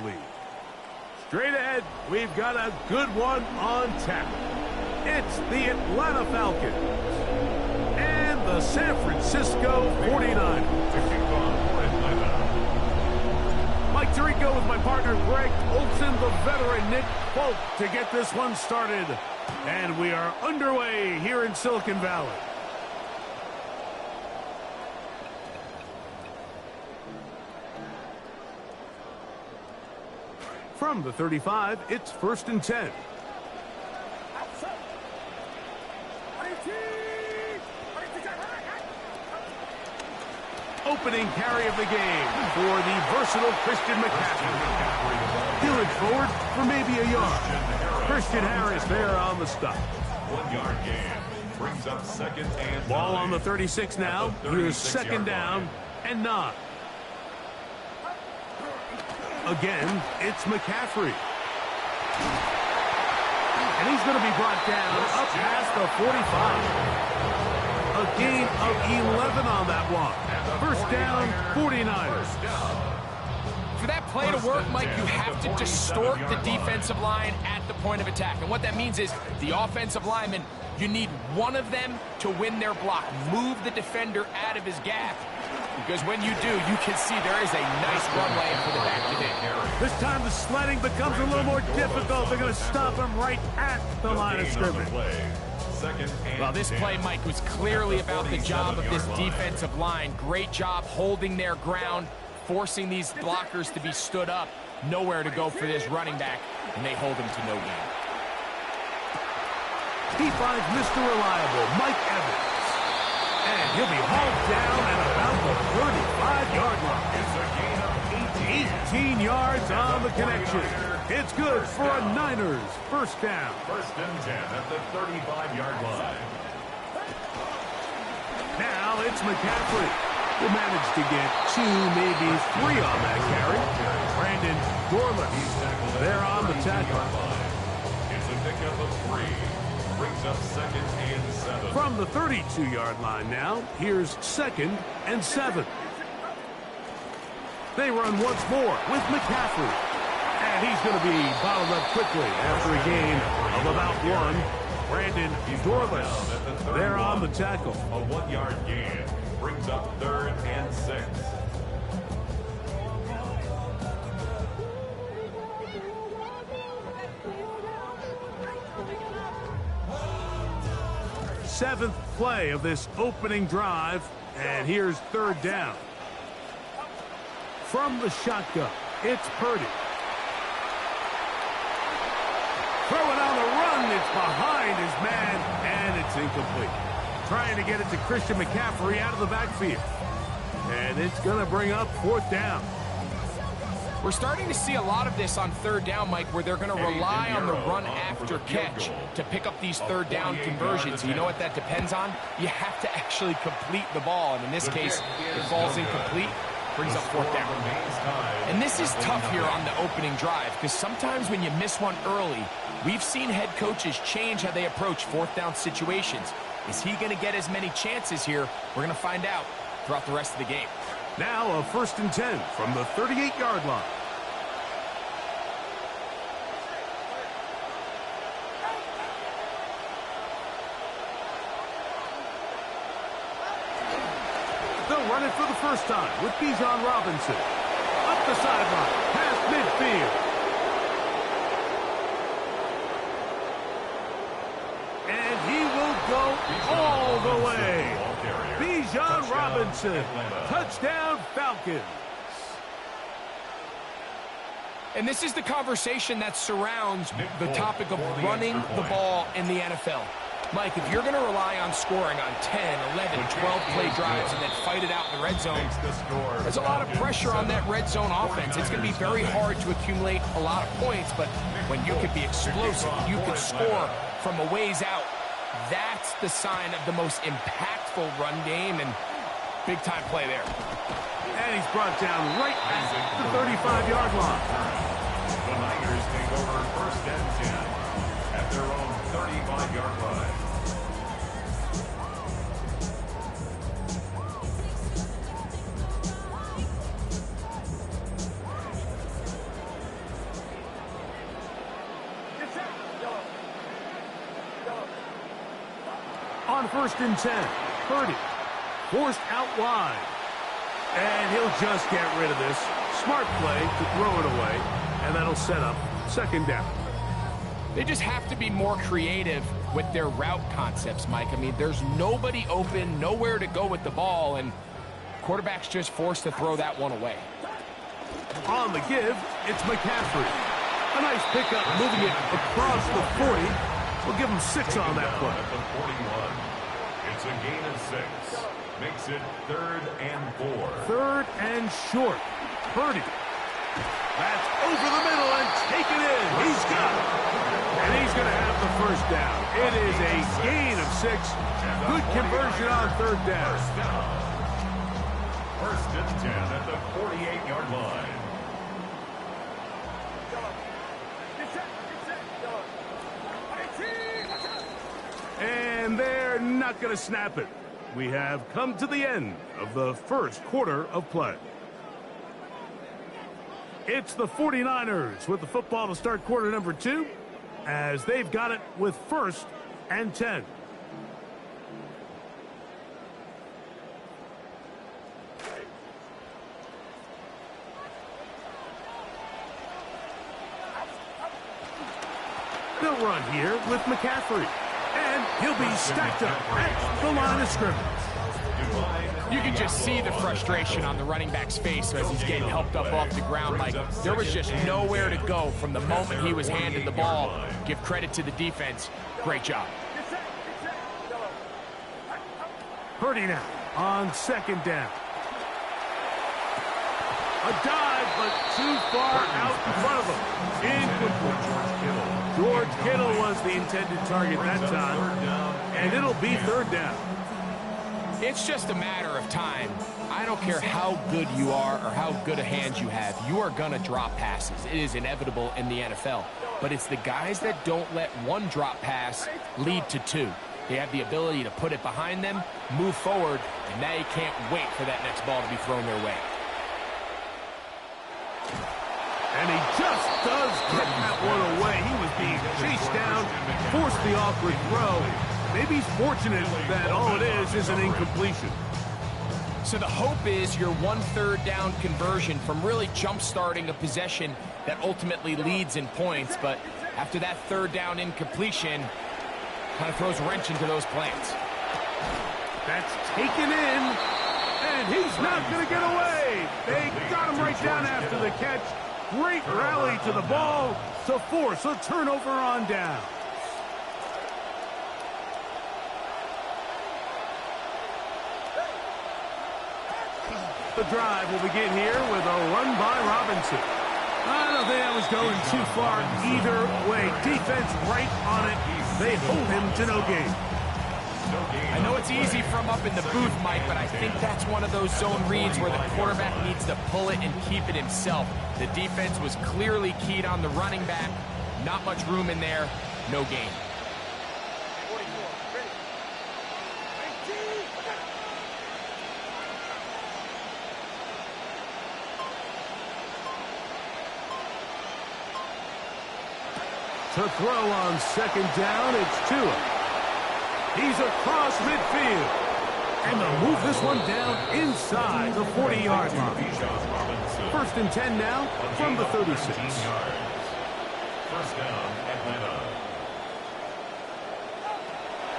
lead. Straight ahead, we've got a good one on tap. It's the Atlanta Falcons and the San Francisco 49ers. Mike Tirico with my partner Greg Olson, the veteran Nick Folk to get this one started. And we are underway here in Silicon Valley. From the 35, it's 1st and 10. Opening carry of the game for the versatile Christian McCaffrey. He'll it forward for maybe a yard. Christian Harris there on the stop. 1 yard gain. Brings up 2nd and 9. Ball on the 36 now. Here's 2nd down and 9. Again, it's McCaffrey. And he's going to be brought down up past the 45. A gain of 11 on that one. 1st down, 49ers. For that play to work, Mike, you have to distort the defensive line at the point of attack. And what that means is the offensive lineman, you need one of them to win their block. Move the defender out of his gap. Because when you do, you can see there is a nice runway for the back to hit. This time the sledding becomes a little more difficult. They're going to stop him right at the line of scrimmage. Well, this play, Mike, was clearly about the job of this defensive line. Great job holding their ground, forcing these blockers to be stood up. Nowhere to go for this running back, and they hold him to no gain. He finds Mr. Reliable, Mike Evans. And he'll be hauled down at about the 35-yard line. It's a gain of 18 yards on the connection. It's good for a Niners 1st down. 1st and 10 at the 35-yard line. Now it's McCaffrey, who managed to get 2, maybe 3 on that carry. Brandon Dorless there on the tackle. It's a pickup of 3. Brings up 2nd and 7. From the 32-yard line now, here's 2nd and 7. They run once more with McCaffrey. And he's going to be bottled up quickly after a gain of about 1. Brandon Dorless there on the tackle. A 1-yard gain. Brings up 3rd and 6. Seventh play of this opening drive, and here's 3rd down. From the shotgun, it's Purdy. Throwing on the run, it's behind his man, and it's incomplete. Trying to get it to Christian McCaffrey out of the backfield. And it's going to bring up 4th down. We're starting to see a lot of this on 3rd down, Mike, where they're going to rely on the run after catch to pick up these 3rd down conversions. You know what that depends on? You have to actually complete the ball. And in this case, the ball's incomplete, brings up 4th down. And this is tough here on the opening drive, because sometimes when you miss one early, we've seen head coaches change how they approach 4th down situations. Is he going to get as many chances here? We're going to find out throughout the rest of the game. Now a 1st and 10 from the 38-yard line. They'll run it for the first time with Bijan Robinson. Up the sideline, past midfield. And he will go all the way. Bijan Robinson, touchdown Falcons. And this is the conversation that surrounds the topic of running the ball in the NFL. Mike, if you're going to rely on scoring on 10, 11, 12-play drives and then fight it out in the red zone, there's a lot of pressure on that red zone offense. It's going to be very hard to accumulate a lot of points, but when you can be explosive, you can score from a ways out, that's the sign of the most impactful run game, and big-time play there. And he's brought down right at the 35-yard line. The Niners take over 1st and 10 at their own 35-yard line. On 1st and 10, Purdy forced out wide. And he'll just get rid of this. Smart play to throw it away, and that'll set up 2nd down. They just have to be more creative with their route concepts, Mike. I mean, there's nobody open, nowhere to go with the ball, and quarterback's just forced to throw that one away. On the give, it's McCaffrey. A nice pickup, moving it across the 40. We'll give him 6 on that play. At the 41. It's a gain of 6. Makes it 3rd and 4. 3rd and short. Purdy. That's over the middle and taken in. He's got it. And he's going to have the 1st down. It is a gain of 6. Good conversion on 3rd down. 1st and 10 at the 48-yard line. And they're not going to snap it. We have come to the end of the 1st quarter of play. It's the 49ers with the football to start quarter number 2, as they've got it with 1st and 10. They'll run here with McCaffrey. And he'll be stacked up at the line of scrimmage. You can just see the frustration on the running back's face as he's getting helped up off the ground. Like, there was just nowhere to go from the moment he was handed the ball. Give credit to the defense. Great job. Purdy now on 2nd down. A dive, but too far out in front of him. Incomplete. George Kittle was the intended target that time, and it'll be 3rd down. It's just a matter of time. I don't care how good you are or how good a hand you have. You are going to drop passes. It is inevitable in the NFL. But it's the guys that don't let one drop pass lead to 2. They have the ability to put it behind them, move forward, and they can't wait for that next ball to be thrown their way. And he just does get that one away. He was being chased down, forced the awkward throw. Maybe he's fortunate that all it is an incompletion. So the hope is your 1/3 down conversion from really jump-starting a possession that ultimately leads in points. But after that 3rd down incompletion, kind of throws a wrench into those plans. That's taken in, and he's not going to get away. They got him right down after the catch. Great rally to the ball to force a turnover on down. The drive will begin here with a run by Robinson. I don't think that was going too far either way. Defense right on it. They hold him to no gain. I know it's easy from up in the booth, Mike, but I think that's one of those zone reads where the quarterback needs to pull it and keep it himself. The defense was clearly keyed on the running back. Not much room in there. No gain. To throw on 2nd down, it's Tua. He's across midfield. And they'll move this one down inside the 40-yard line. 1st and 10 now from the 36. 1st down, Atlanta.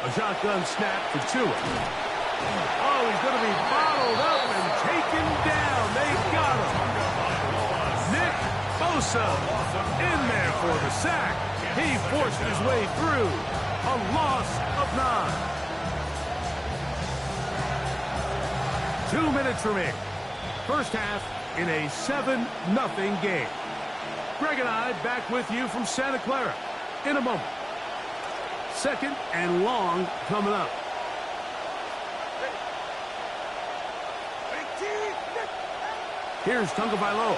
A shotgun snap for Tua. Oh, he's going to be bottled up and taken down. They got him. Nick Bosa in there for the sack. He forced his way through. A loss of 9. 2 minutes remaining. 1st half in a 7-0 game. Greg and I back with you from Santa Clara in a moment. 2nd and long coming up. Here's Tagovailoa.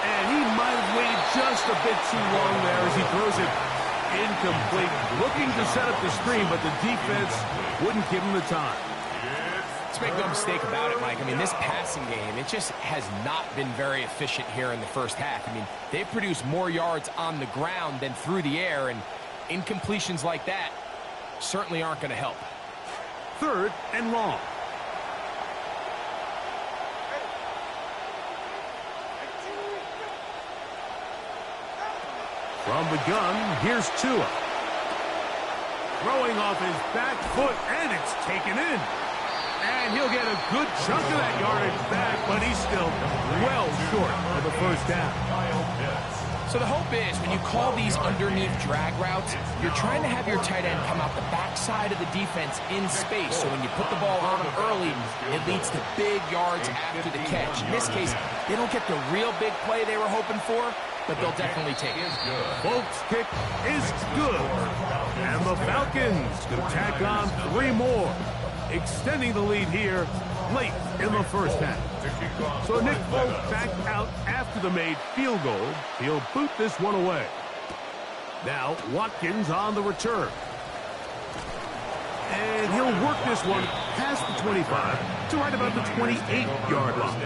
And he might have waited just a bit too long there as he throws it incomplete. Looking to set up the screen, but the defense wouldn't give him the time. Let's make no mistake about it, Mike. I mean, this passing game, it just has not been very efficient here in the 1st half. I mean, they've produced more yards on the ground than through the air, and incompletions like that certainly aren't going to help. 3rd and long. From the gun, here's Tua. Throwing off his back foot, and it's taken in. And he'll get a good chunk of that yardage back, but he's still well short of the first down. So the hope is when you call these underneath drag routes, you're trying to have your tight end come out the backside of the defense in space. So when you put the ball on him early, it leads to big yards after the catch. In this case, they don't get the real big play they were hoping for, but they'll definitely take it. Folks' kick is good. And the Falcons can tack on 3 more, extending the lead here late in the first half. So Nick Folk back out after the made field goal. He'll boot this one away. Now Watkins on the return. And he'll work this one past the 25 to right about the 28-yard line.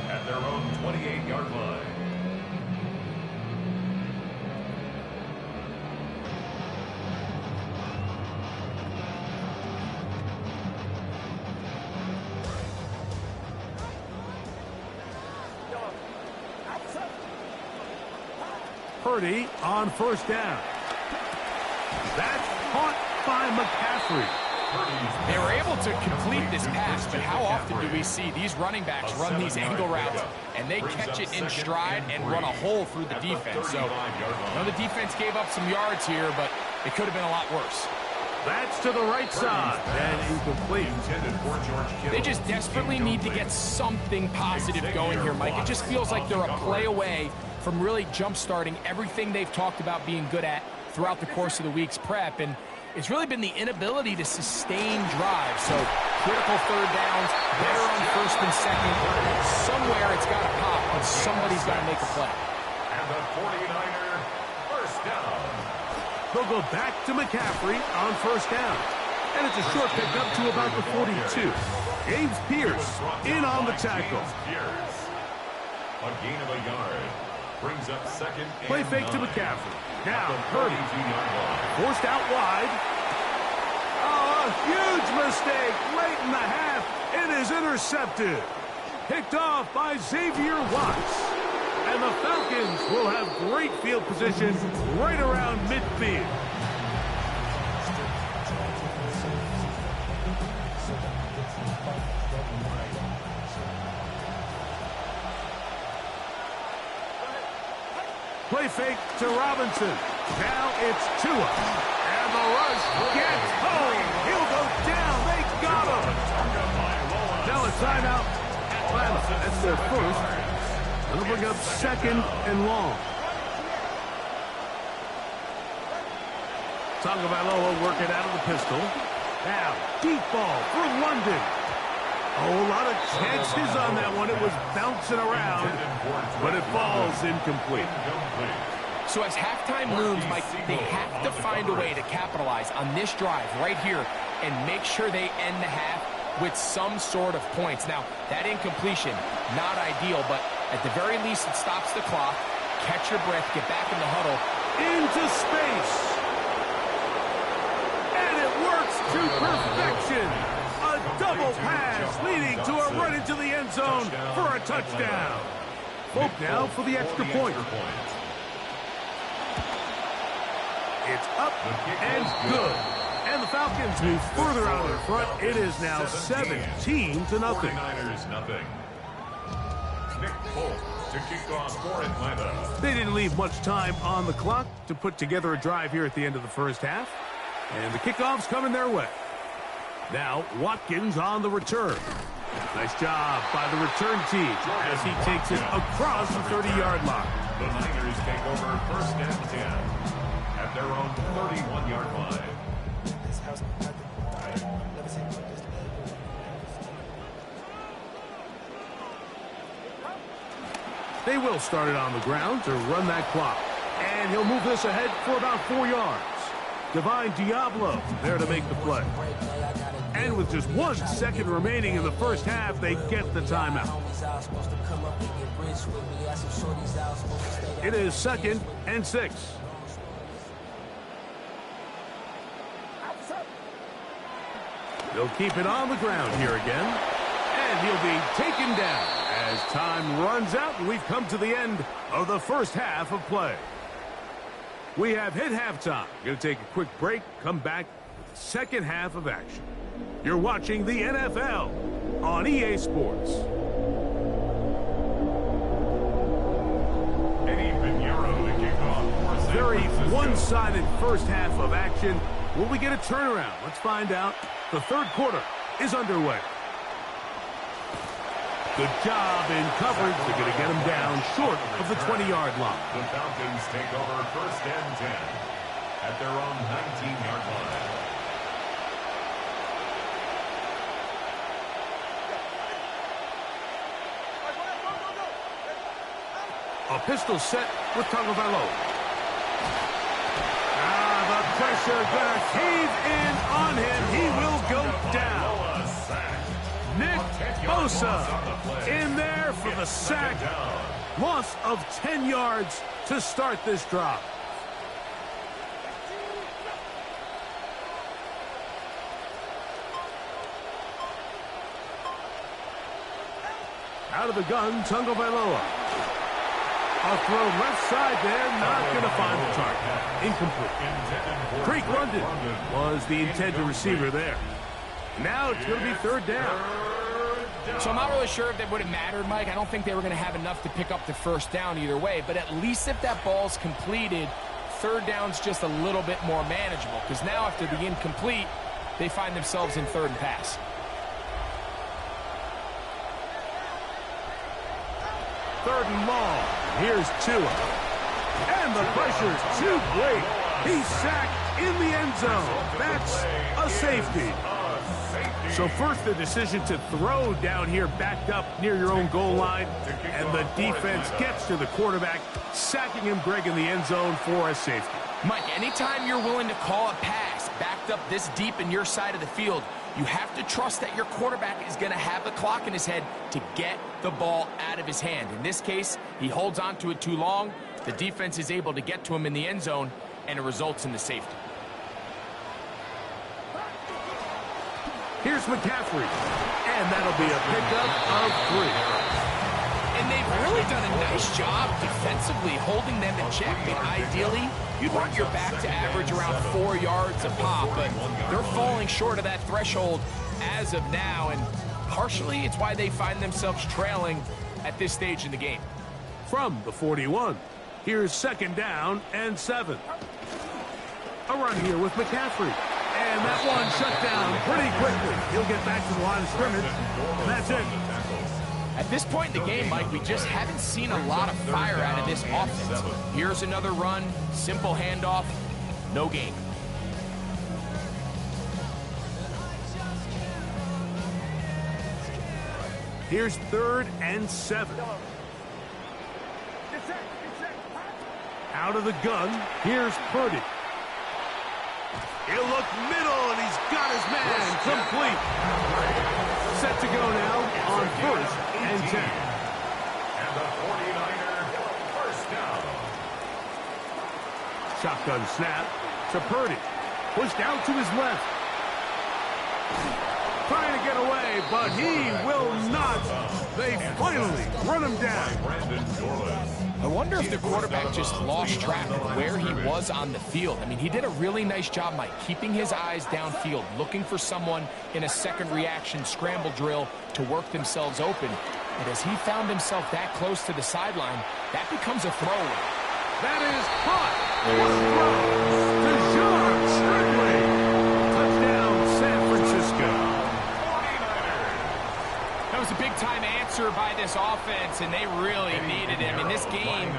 At their own 28-yard line. Purdy on first down. That's caught by McCaffrey. They were able to complete this pass, but how often do we see these running backs run these angle routes and they catch it in stride and run a hole through the defense? So, the defense gave up some yards here, but it could have been a lot worse. That's to the right side and incomplete. They just desperately need to get something positive going here, Mike. It just feels like they're a play away from really jump-starting everything they've talked about being good at throughout the course of the week's prep. And it's really been the inability to sustain drives. So critical 3rd downs, better on 1st and 2nd. Somewhere it's got to pop, but somebody's got to make a play. And the 49er, first down. They'll go back to McCaffrey on first down. And it's a short pickup to about the 42. James Pierce in on the tackle. A gain of a yard. Brings up 2nd and Play fake 9. to McCaffrey. Now Purdy. Forced out wide. Oh, a huge mistake late in the half. It is intercepted. Picked off by Xavier Watts. And the Falcons will have great field position right around midfield. Play fake to Robinson. Now it's Tua. And the rush gets home. He'll go down. They got him. Now a timeout. Atlanta. That's their first. They'll bring up 2nd and long. Tagovailoa working out of the pistol. Now, deep ball for London. Oh, a lot of chances on that one. It was bouncing around, but it falls incomplete. So as halftime looms, Mike, they have to find a way to capitalize on this drive right here and make sure they end the half with some sort of points. Now, that incompletion, not ideal, but at the very least, it stops the clock. Catch your breath, get back in the huddle. Into space. And it works to perfection. A double pass leading to a run into the end zone for a touchdown. Folk now for the extra point. It's up and good. And the Falcons move further out in front. It is now 17-0. 49ers nothing. Nick Folk to kick off for Atlanta. They didn't leave much time on the clock to put together a drive here at the end of the first half. And the kickoff's coming their way. Now Watkins on the return. Nice job by the return team as he takes it across the 30-yard line. The Niners take over 1st and 10 at their own 31-yard line. They will start it on the ground to run that clock. And he'll move this ahead for about 4 yards. Divine Diablo there to make the play. And with just 1 second remaining in the first half, they get the timeout. It is 2nd and 6. They'll keep it on the ground here again. And he'll be taken down as time runs out and we've come to the end of the first half of play. We have hit halftime. Going to take a quick break, come back with the second half of action. You're watching the NFL on EA Sports. Very one-sided first half of action. Will we get a turnaround? Let's find out. The third quarter is underway. Good job in coverage. They're going to get him down short of the 20-yard line. The Falcons take over first and 10 at their own 19-yard line. A pistol set with Tagovailoa. The pressure going to cave in on him. He will go down. Nick Bosa in there for the sack. Loss of 10 yards to start this drive. Out of the gun, Tagovailoa. A throw left side there, not going to find the target. Incomplete. Drake London was the intended receiver there. Now it's going to be third down. So I'm not really sure if that would have mattered, Mike. I don't think they were going to have enough to pick up the first down either way. But at least if that ball's completed, third down's just a little bit more manageable. Because now after the incomplete, they find themselves in third and pass. Third and long. Here's Tua. And the pressure's too great. He's sacked in the end zone. That's a safety. So first the decision to throw down here backed up near your own goal line. And the defense gets to the quarterback, sacking him, Greg, in the end zone for a safety. Mike, anytime you're willing to call a pass backed up this deep in your side of the field, you have to trust that your quarterback is going to have the clock in his head to get the ball out of his hand. In this case, he holds on to it too long. The defense is able to get to him in the end zone, and it results in the safety. Here's McCaffrey, and that'll be a pickup of 3. And they've really done a nice job defensively holding them in check. I mean, ideally, you'd want your back to average around 4 yards a pop, but they're falling short of that threshold as of now, and partially it's why they find themselves trailing at this stage in the game. From the 41, here's second down and 7. A run here with McCaffrey. And that one shut down pretty quickly. He'll get back to the line of scrimmage. And that's it. At this point in the game, Mike, we just haven't seen a lot of fire out of this offense. Here's another run, simple handoff, no gain. Here's third and 7. Out of the gun, here's Purdy. He'll look middle, and he's got his man complete. Set to go now on first and 10. And the 49er first down. Shotgun snap to Purdy. Pushed out to his left. Trying to get away, but he will not. They finally run him down. I wonder if the quarterback just lost track of where he was on the field. I mean, he did a really nice job, Mike, keeping his eyes downfield, looking for someone in a second reaction scramble drill to work themselves open. But as he found himself that close to the sideline, that becomes a throwaway. That is caught. Touchdown, San Francisco. That was a big-time answer by this offense, and they really needed him. In this game,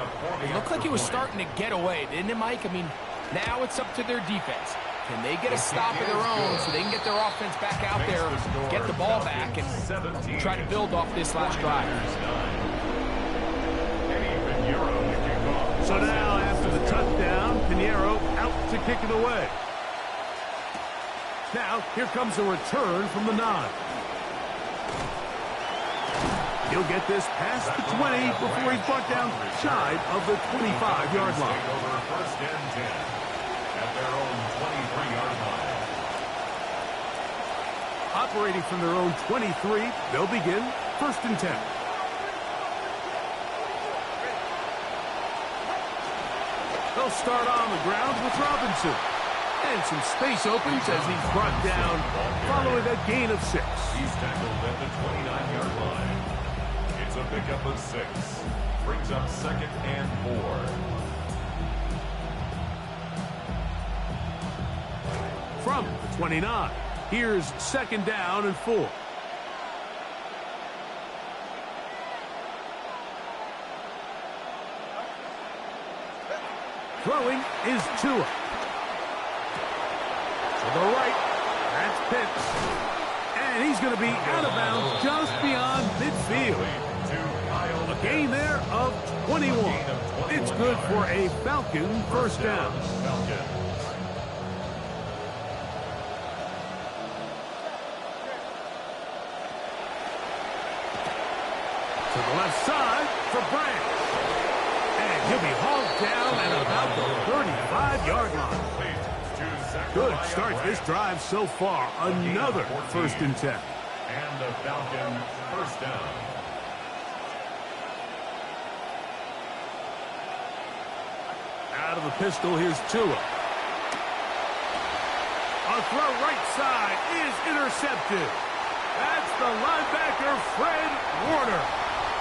it looked like he was starting to get away, didn't it, Mike? I mean, now it's up to their defense. Can they get a stop of their own so they can get their offense back out there, get the ball back, and try to build off this last drive? So now, after the touchdown, Pinheiro out to kick it away. Now, here comes a return from the 9. He'll get this past the 20 before he's brought down shy of the 25-yard line. First and 10 at their own 23-yard line. A Operating from their own 23, they'll begin 1st and 10. They'll start on the ground with Robinson. And some space opens as he's brought down following a gain of 6. He's tackled at the 29-yard line. It's a pickup of 6. Brings up 2nd and 4. From the 29, here's 2nd down and 4. Throwing is Tua. To the right, that's Pitts. And he's going to be out of bounds just beyond midfield. A gain there of 21. It's good for a Falcon 1st down. To the left side for Branch. And he'll be hauled down at about the 35-yard line. Good start to this drive so far. Another 1st and 10. And the Falcon 1st down. Out of the pistol, here's Tua. A throw right side is intercepted. That's the linebacker, Fred Warner.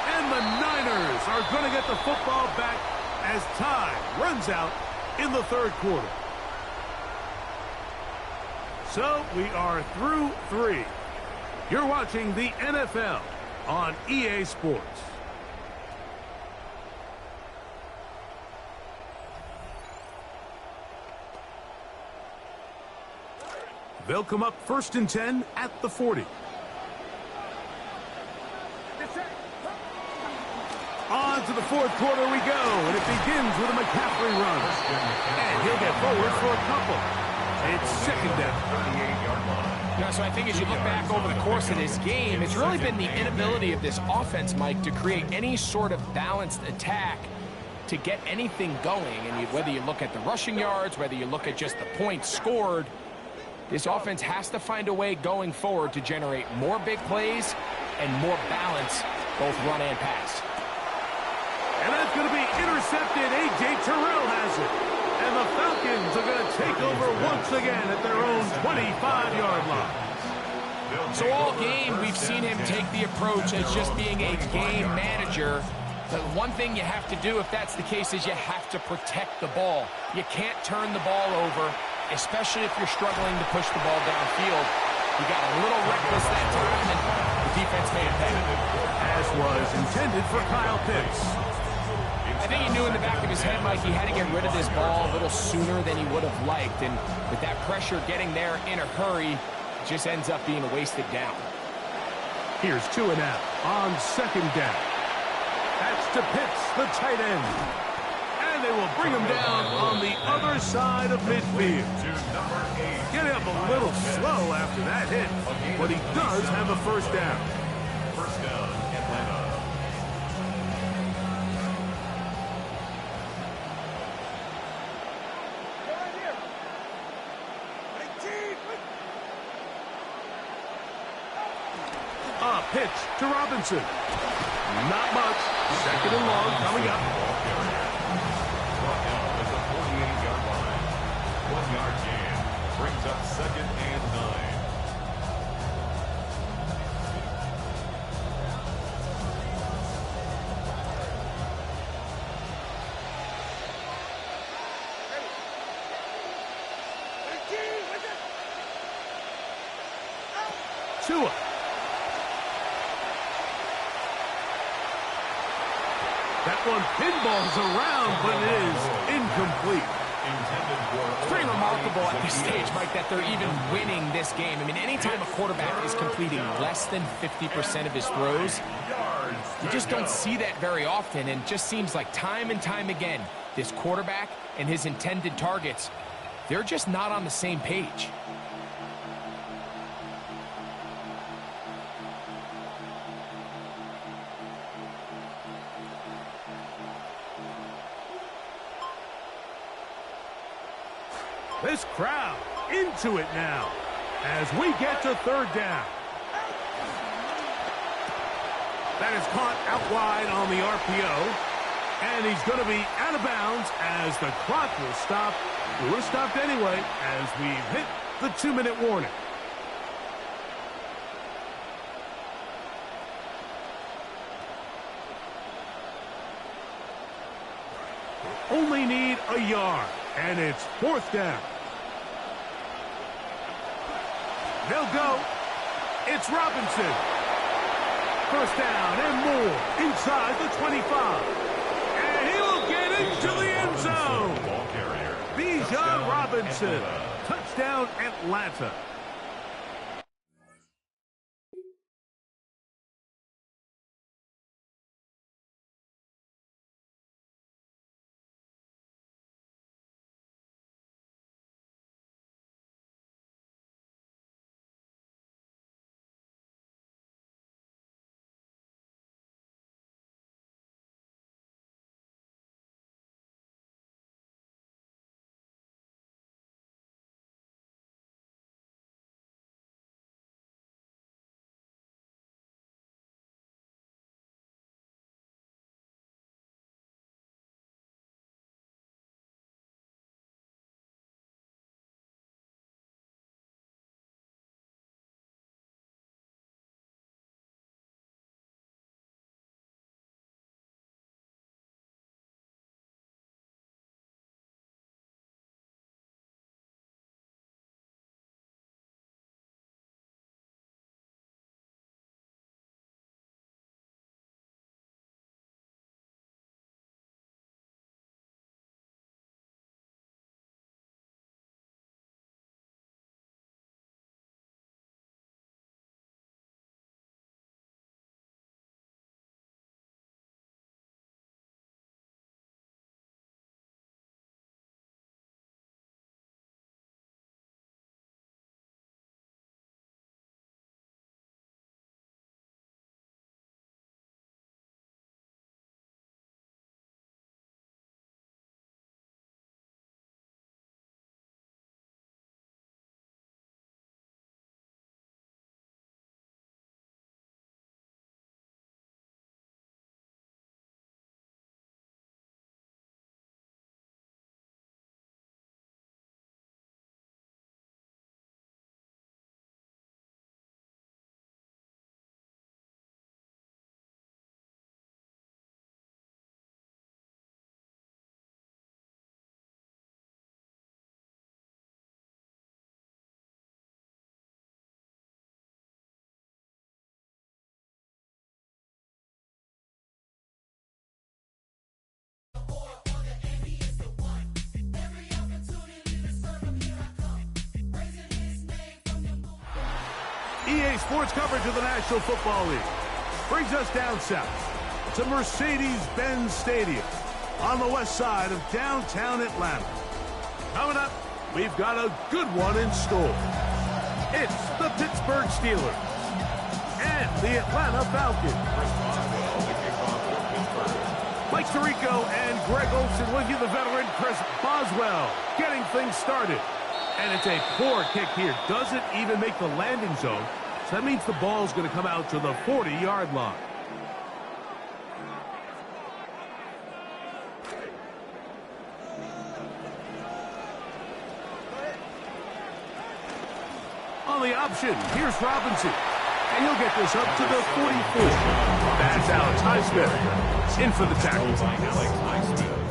And the Niners are going to get the football back as time runs out in the 3rd quarter. So we are through 3. You're watching the NFL on EA Sports. They'll come up 1st and 10 at the 40. On to the 4th quarter we go, and it begins with a McCaffrey run. And he'll get forward for a couple. It's 2nd down. 38-yard line. Yeah, so I think as you look back over the course of this game, it's really been the inability of this offense, Mike, to create any sort of balanced attack to get anything going. And whether you look at the rushing yards, whether you look at just the points scored, this offense has to find a way going forward to generate more big plays and more balance, both run and pass. And that's going to be intercepted. A.J. Terrell has it. And the Falcons are going to take over once again at their own 25-yard line. So all game, we've seen him take the approach as just being a game manager. But one thing you have to do, if that's the case, is you have to protect the ball. You can't turn the ball over, especially if you're struggling to push the ball downfield. He got a little reckless that time, and the defense made it pay. As was intended for Kyle Pitts. I think he knew in the back of his head, Mike, he had to get rid of this ball a little sooner than he would have liked. And with that pressure getting there in a hurry, it just ends up being a wasted down. Here's Tua now on 2nd down. That's to Pitts, the tight end. And they will bring him down on the other side of midfield. Getting up a little slow after that hit, but he does have a 1st down. 1st down, Atlanta. A pitch to Robinson. Not much. 2nd and long coming up. Brought down at the 48-yard line. 1-yard gain. Brings up 2nd and 9. Tua. That one pinballs around, but it is incomplete. It's pretty remarkable at this stage, Mike, that they're even winning this game. I mean, anytime a quarterback is completing less than 50% of his throws, you just don't see that very often, and just seems like time and time again, this quarterback and his intended targets, they're just not on the same page. This crowd into it now. as we get to third down. That is caught out wide on the RPO. And he's going to be out of bounds as the clock will stop. We're stopped anyway as we've hit the 2-minute warning. Only need a yard, and it's fourth down. They'll go. It's Robinson. First down and more inside the 25. And he'll get into the end zone. Bijan Robinson. Touchdown, Atlanta. EA Sports coverage of the National Football League brings us down south to Mercedes-Benz Stadium on the west side of downtown Atlanta. Coming up, we've got a good one in store. It's the Pittsburgh Steelers and the Atlanta Falcons. Mike Tirico and Greg Olsen with you, the veteran Chris Boswell, getting things started. And it's a poor kick here. Doesn't even make the landing zone. So that means the ball's going to come out to the 40-yard line. On the option, here's Robinson. And he'll get this up to the 44. That's Alex Highsmith in for the tackle. Alex Highsmith.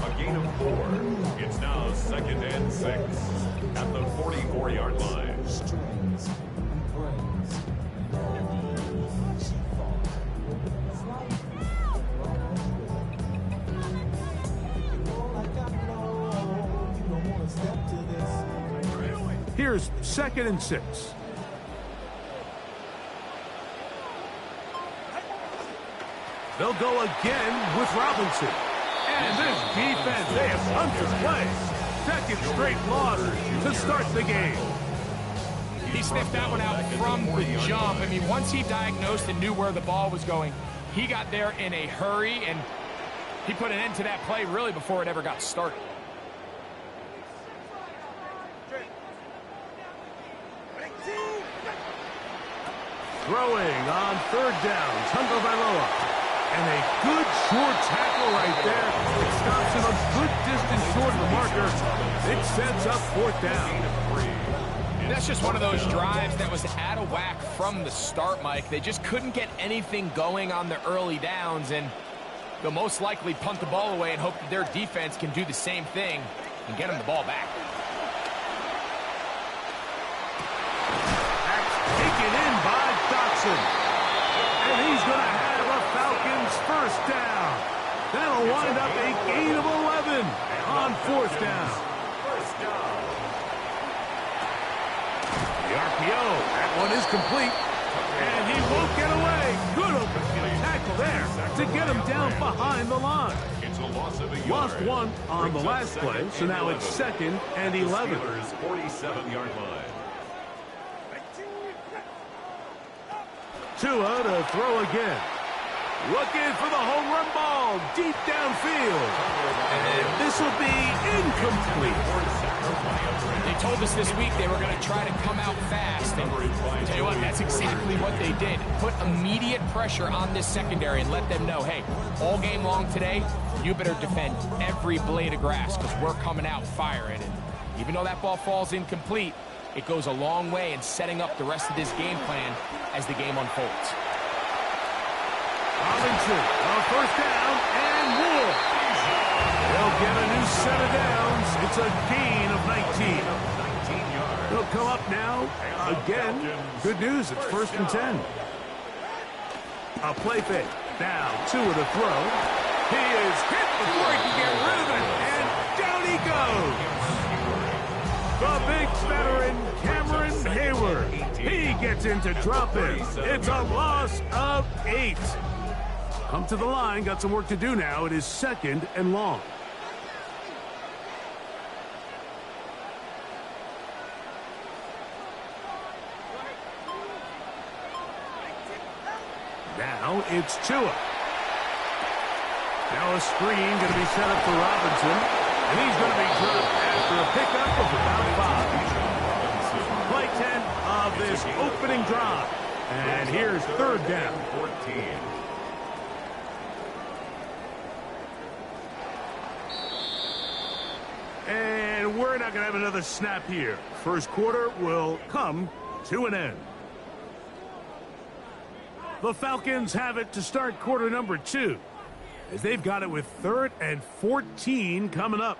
A gain of 4. It's now 2nd and 6 at the 44-yard line. Here's 2nd and 6. They'll go again with Robinson. And this defense, they have punted play. 2nd straight loss to start the game. He sniffed that one out from the jump. I mean, once he diagnosed and knew where the ball was going, he got there in a hurry, and he put an end to that play really before it ever got started. Throwing on third down, Tagovailoa. And a good short tackle right there. It stops him a good distance short of the marker. It sets up fourth down. That's just one of those drives that was out of whack from the start, Mike. They just couldn't get anything going on the early downs, and they'll most likely punt the ball away and hope that their defense can do the same thing and get them the ball back. That's taken in by Dotson. And he's going to have a Falcons first down. That'll wind up a gain of 11 on fourth down. The RPO, that one is complete. And he won't get away. Good open tackle there to get him down behind the line. Lost one on the last play, so now it's 2nd and 11. 47-yard line. Tua to throw again. Looking for the home run ball deep downfield. And this will be incomplete. They told us this week they were going to try to come out fast. And I'll tell you what, that's exactly what they did. Put immediate pressure on this secondary and let them know, hey, all game long today, you better defend every blade of grass because we're coming out firing. And even though that ball falls incomplete, it goes a long way in setting up the rest of this game plan as the game unfolds. Robinson on first down and more. They'll get a new set of downs. It's a gain of 19. They'll come up now again. Good news, it's 1st and 10. A play fake. Now Tua to throw. He is hit before he can get rid of it. And down he goes. The big veteran, Cameron Hayward. He gets into drop it. It's a loss of 8. Come to the line. Got some work to do now. It is 2nd and long. Now it's Tua. Now a screen going to be set up for Robinson. And he's going to be dropped after a pickup of about 5. Play 10 of this opening drive. And here's 3rd down. 14. And we're not going to have another snap here. First quarter will come to an end. The Falcons have it to start quarter number 2, as they've got it with 3rd and 14 coming up.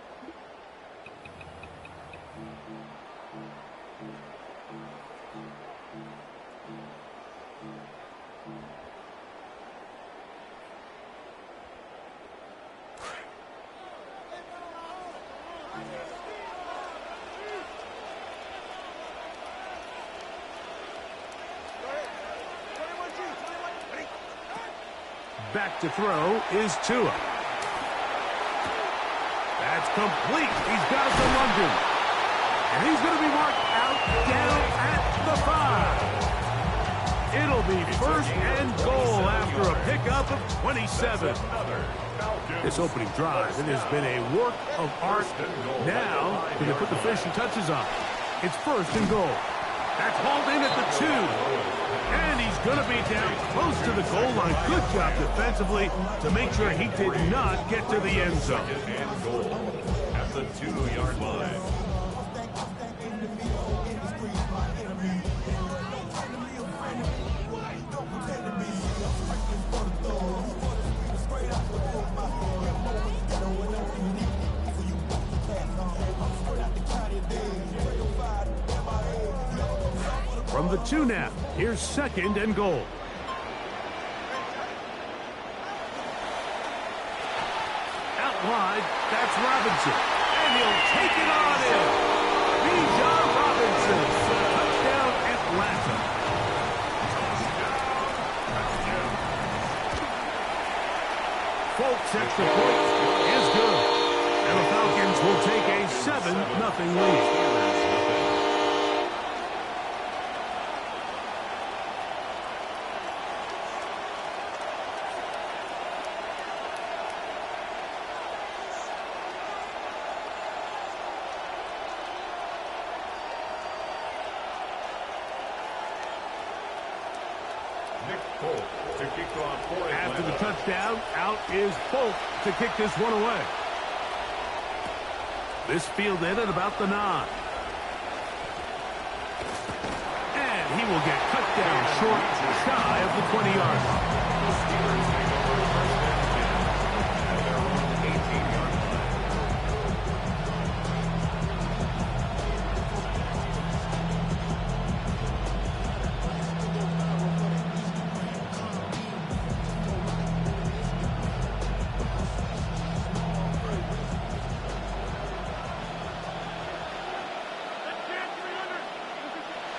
Back to throw is Tua. That's complete. He's got it to London. And he's going to be marked out down at the 5. It'll be 1st and goal after a pickup of 27. This opening drive, it has been a work of art. Now, can they put the finishing touches on? It's 1st and goal. That's hauled in at the 2. And he's going to be down close to the goal line. Good job defensively to make sure he did not get to the end zone. And goal at the 2-yard line. From the 2 now, here's 2nd and goal. Out wide, that's Robinson. And he'll take it on in. Bijan Robinson. Touchdown, Atlanta. Folks, extra point is good. And the Falcons will take a 7-0 lead. Nick Folk to kick off for Atlanta. After the touchdown, out is Folk to kick this one away. This fielded at about the 9. And he will get cut down short, shy of the 20-yard line. The Steelers take over first and 10 at their own 18-yard line.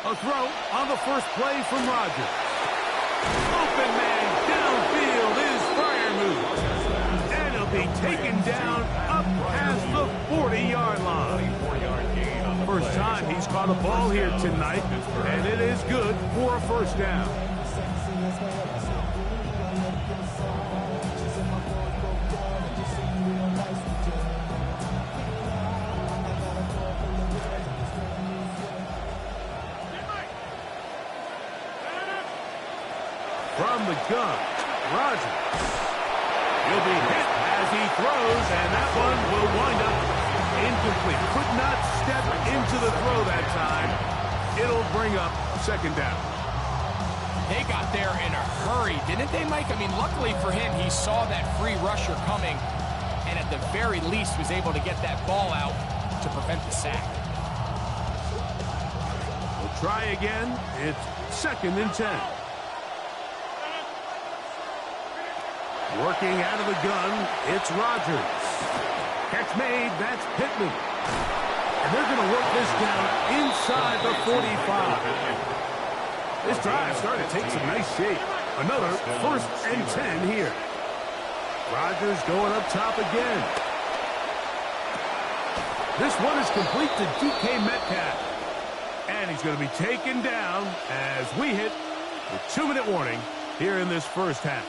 A throw on the first play from Rodgers. Open man downfield is Freiermuth. And he'll be taken down up past the 40-yard line. First time he's caught a ball here tonight, and it is good for a first down. From the gun, Rodgers. He'll be hit as he throws, and that one will wind up incomplete. Could not step into the throw that time. It'll bring up second down. They got there in a hurry, didn't they, Mike? I mean, luckily for him, he saw that free rusher coming, and at the very least was able to get that ball out to prevent the sack. We'll try again. It's second and 10. Working out of the gun, it's Rodgers. Catch made, that's Pittman. And they're going to work this down inside the 45. This drive started to take some nice shape. Another first and 10 here. Rodgers going up top again. This one is complete to DK Metcalf. And he's going to be taken down as we hit the 2-minute warning here in this first half.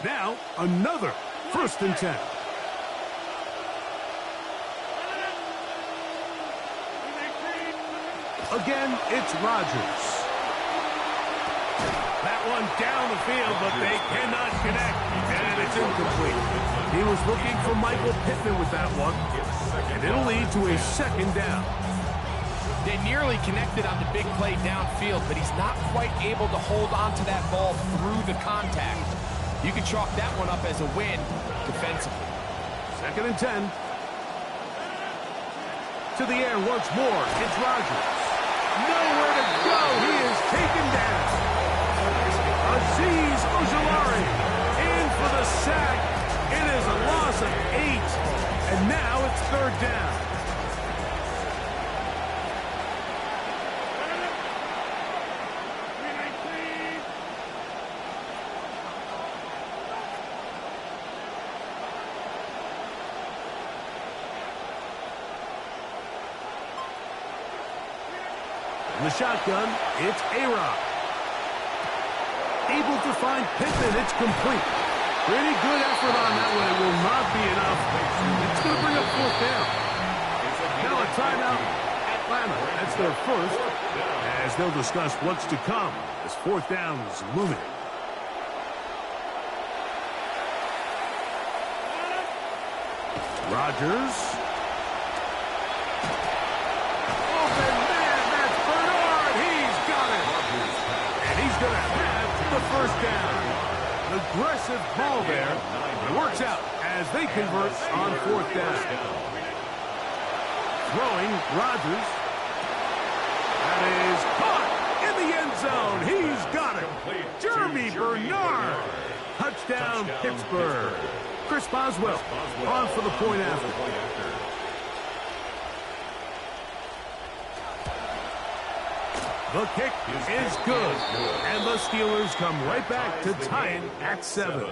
Now, another first and 10. Again, it's Rodgers. That one down the field, but they cannot connect, and it's incomplete. He was looking for Michael Pittman with that one, and it'll lead to a second down. They nearly connected on the big play downfield, but he's not quite able to hold on to that ball through the contact. You can chalk that one up as a win defensively. Second and 10. To the air once more. It's Rodgers. Nowhere to go. He is taken down. Azeez Ojulari in for the sack. It is a loss of 8. And now it's third down. The shotgun, it's A-Rod. Able to find Pittman, it's complete. Pretty good effort on that one. It will not be enough. It's going to bring up fourth down. Now a timeout, Atlanta. That's their first, as they'll discuss what's to come as fourth down is looming. Rodgers. Going to have the first down. Aggressive ball there. It works out as they convert on fourth down. Throwing Rodgers. That is caught in the end zone. He's got it. Jeremy Bernard. Touchdown, Pittsburgh. Chris Boswell on for the point after. The kick is good, and the Steelers come right back to tie it at 7.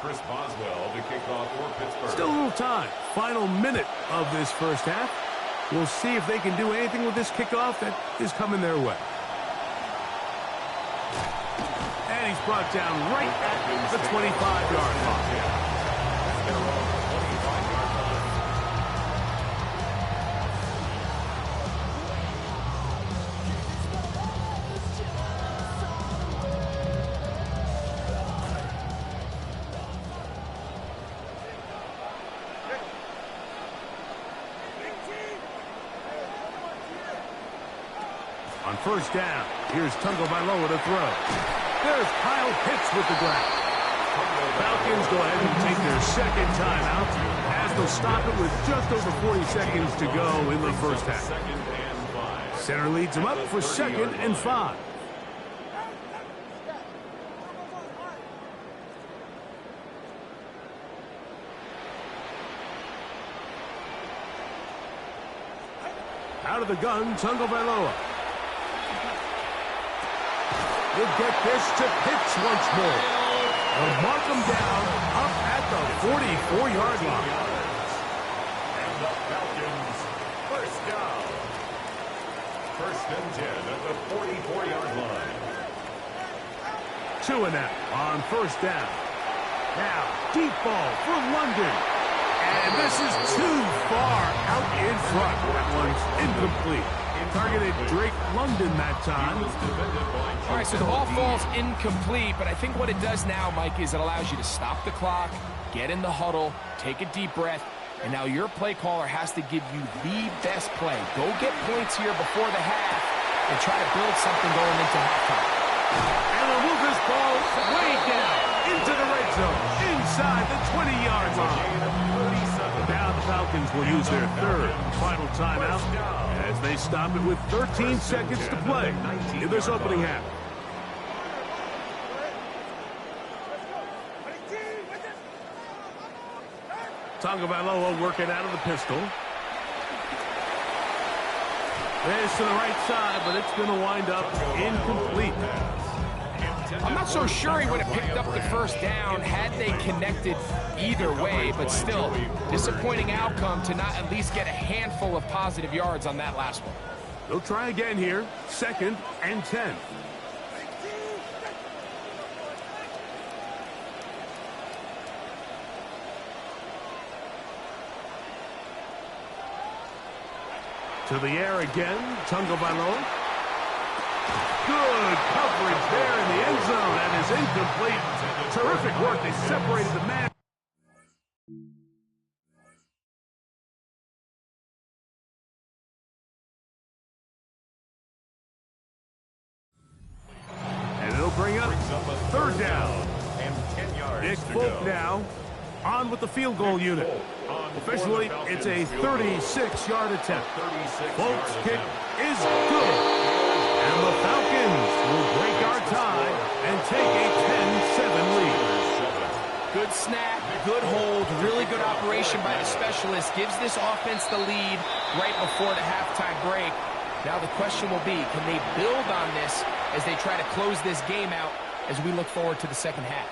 Chris Boswell to kick off for Pittsburgh. Still a little time. Final minute of this first half. We'll see if they can do anything with this kickoff that is coming their way. And he's brought down right at the 25-yard line. On first down, here's Tagovailoa to throw. There's Kyle Pitts with the grab. Falcons go ahead and take their second timeout as they'll stop it with just over 40 seconds to go in the first half. Center leads them up for 2nd and 5. Out of the gun, Tagovailoa. He'll get this to Pitts once more. They'll mark him down up at the 44-yard line. And the Falcons, first down. 1st and 10 at the 44-yard line. 2 and out on first down. Now, deep ball for London. And this is too far out in front. That one's incomplete. Targeted Drake London that time. All right, so the ball falls incomplete, but I think what it does now, Mike, is it allows you to stop the clock, get in the huddle, take a deep breath, and now your play caller has to give you the best play. Go get points here before the half and try to build something going into halftime. And they'll move this ball way down into the red zone, inside the 20-yard line. Now the Falcons will use their 3rd and final timeout as they stop it with 13 seconds to play in this opening half. Tagovailoa working out of the pistol. This to the right side, but it's going to wind up incomplete. I'm not so sure he would have picked up the first down had they connected either way, but still, disappointing outcome to not at least get a handful of positive yards on that last one. They'll try again here, 2nd and 10. To the air again, Tagovailoa. Good coverage there in the end zone. That is incomplete. Terrific work. They separated the man. And it'll bring up 3rd down. And 10 yards Nick to Folk go. now on with the field goal unit. Officially, it's a 36-yard attempt. Folk's kick is good. And the Falcons will break our tie and take a 10-7 lead. Good snap, good hold, really good operation by the specialist. Gives this offense the lead right before the halftime break. Now the question will be, can they build on this as they try to close this game out as we look forward to the second half?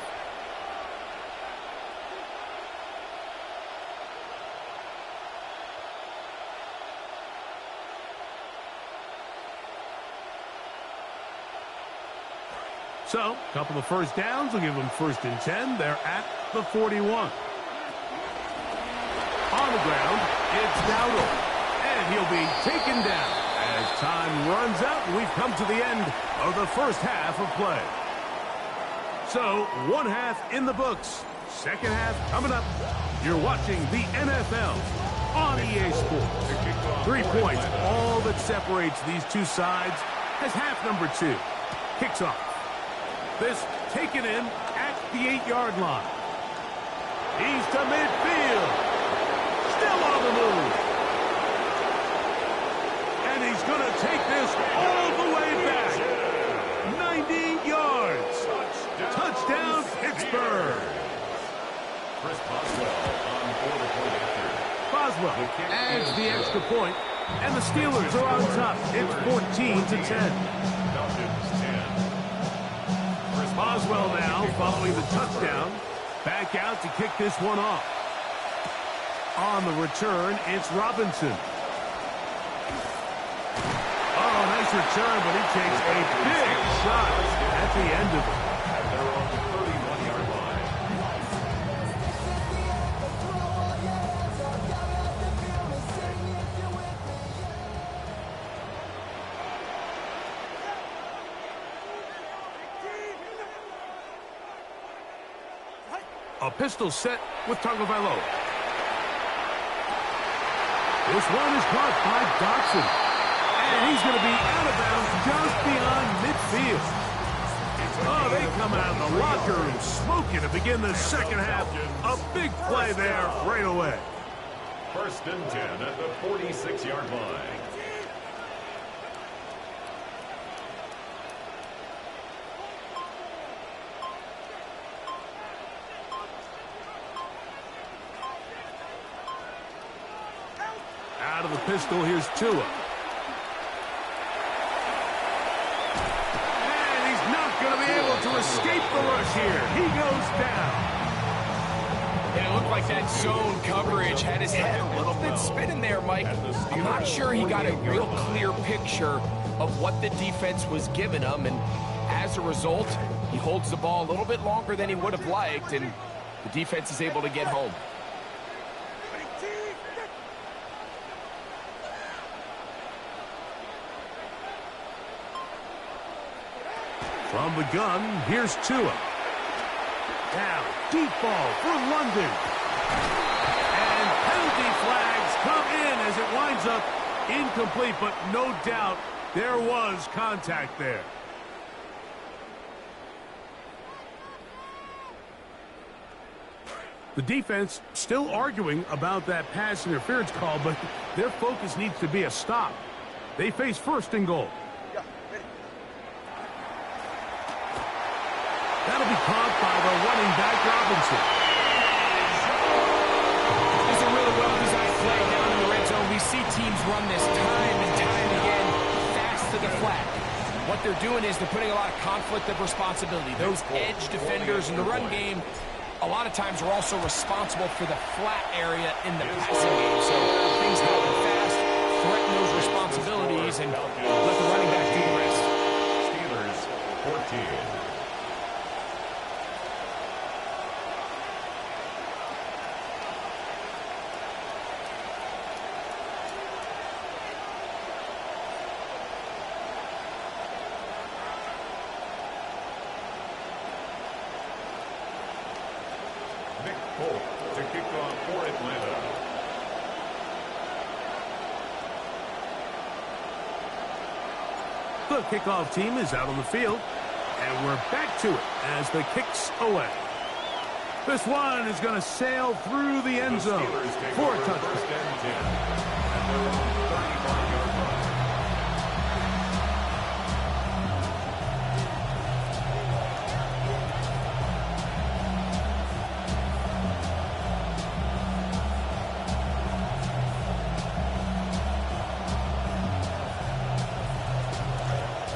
So, a couple of first downs will give them 1st and 10. They're at the 41. On the ground, it's Dowdle. And he'll be taken down as time runs out. And we've come to the end of the first half of play. So, 1 half in the books. Second half coming up. You're watching the NFL on EA Sports. 3 points, all that separates these two sides as half number 2 kicks off. This taken in at the 8-yard line. He's to midfield. Still on the move. And he's going to take this all the way back. 90 yards. Touchdown, Pittsburgh. Chris Boswell on for the point after. Boswell adds the extra point, and the Steelers are on top. It's 14-10. Falcons 10. Boswell now following the touchdown. Back out to kick this one off. On the return, it's Robinson. Nice return, but he takes a big shot at the end of it. And they're on the 31-yard line. A pistol set with Tagovailoa. This one is caught by Dotson. And he's going to be out of bounds just beyond midfield. Oh, they come out of the locker room smoking to begin the second half. A big play there right away. 1st and 10 at the 46-yard line. Out of the pistol, here's Tua. And he's not going to be able to escape the rush here. He goes down. And it looked like that zone coverage had his head a little bit spinning there, Mike. I'm not sure he got a real clear picture of what the defense was giving him, and as a result, he holds the ball a little bit longer than he would have liked, and the defense is able to get home. From the gun, here's Tua. Now, deep ball for London. And penalty flags come in as it winds up incomplete, but no doubt there was contact there. The defense still arguing about that pass interference call, but their focus needs to be a stop. They face 1st and goal. That'll be caught by the running back, Robinson. This is a really well-designed play down in the red zone. We see teams run this time and time again, fast to the flat. What they're doing is they're putting a lot of conflict of responsibility. Those edge defenders in the run game, a lot of times are also responsible for the flat area in the passing game. So things happen fast, threaten those responsibilities, and let the running back do the rest. Steelers 14. To kick off for Atlanta. The kickoff team is out on the field, and we're back to it as the kick's away. This one is going to sail through the end zone for a touchdown. 1st and 10. And they're on the 35-yard line.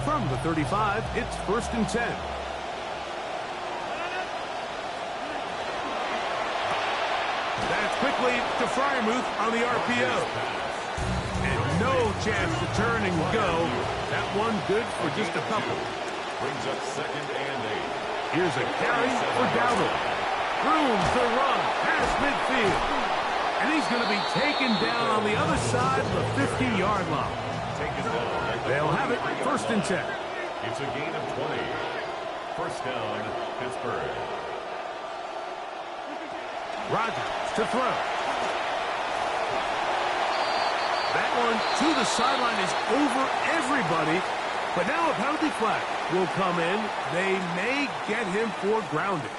From the 35, it's 1st and 10. That's quickly to Freiermuth on the RPO. And no chance to turn and go. That one good for just a couple. Brings up 2nd and 8. Here's a carry for Dowdle. Room to run past midfield. And he's going to be taken down on the other side of the 50-yard line. They'll have it 1st and 10. It's a gain of 20. 1st down, Pittsburgh. Rodgers to throw. That one to the sideline is over everybody. But now a penalty flag will come in. They may get him for grounding.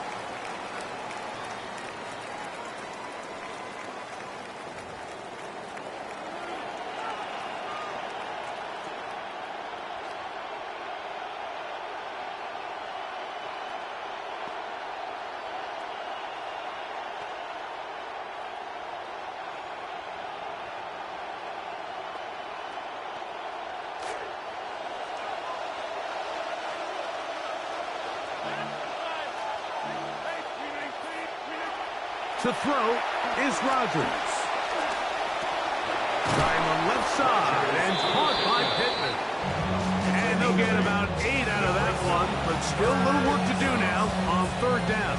To throw is Rodgers. Trying on left side and caught by Pittman. get about 8 out of that one, but still a little work to do now on third down.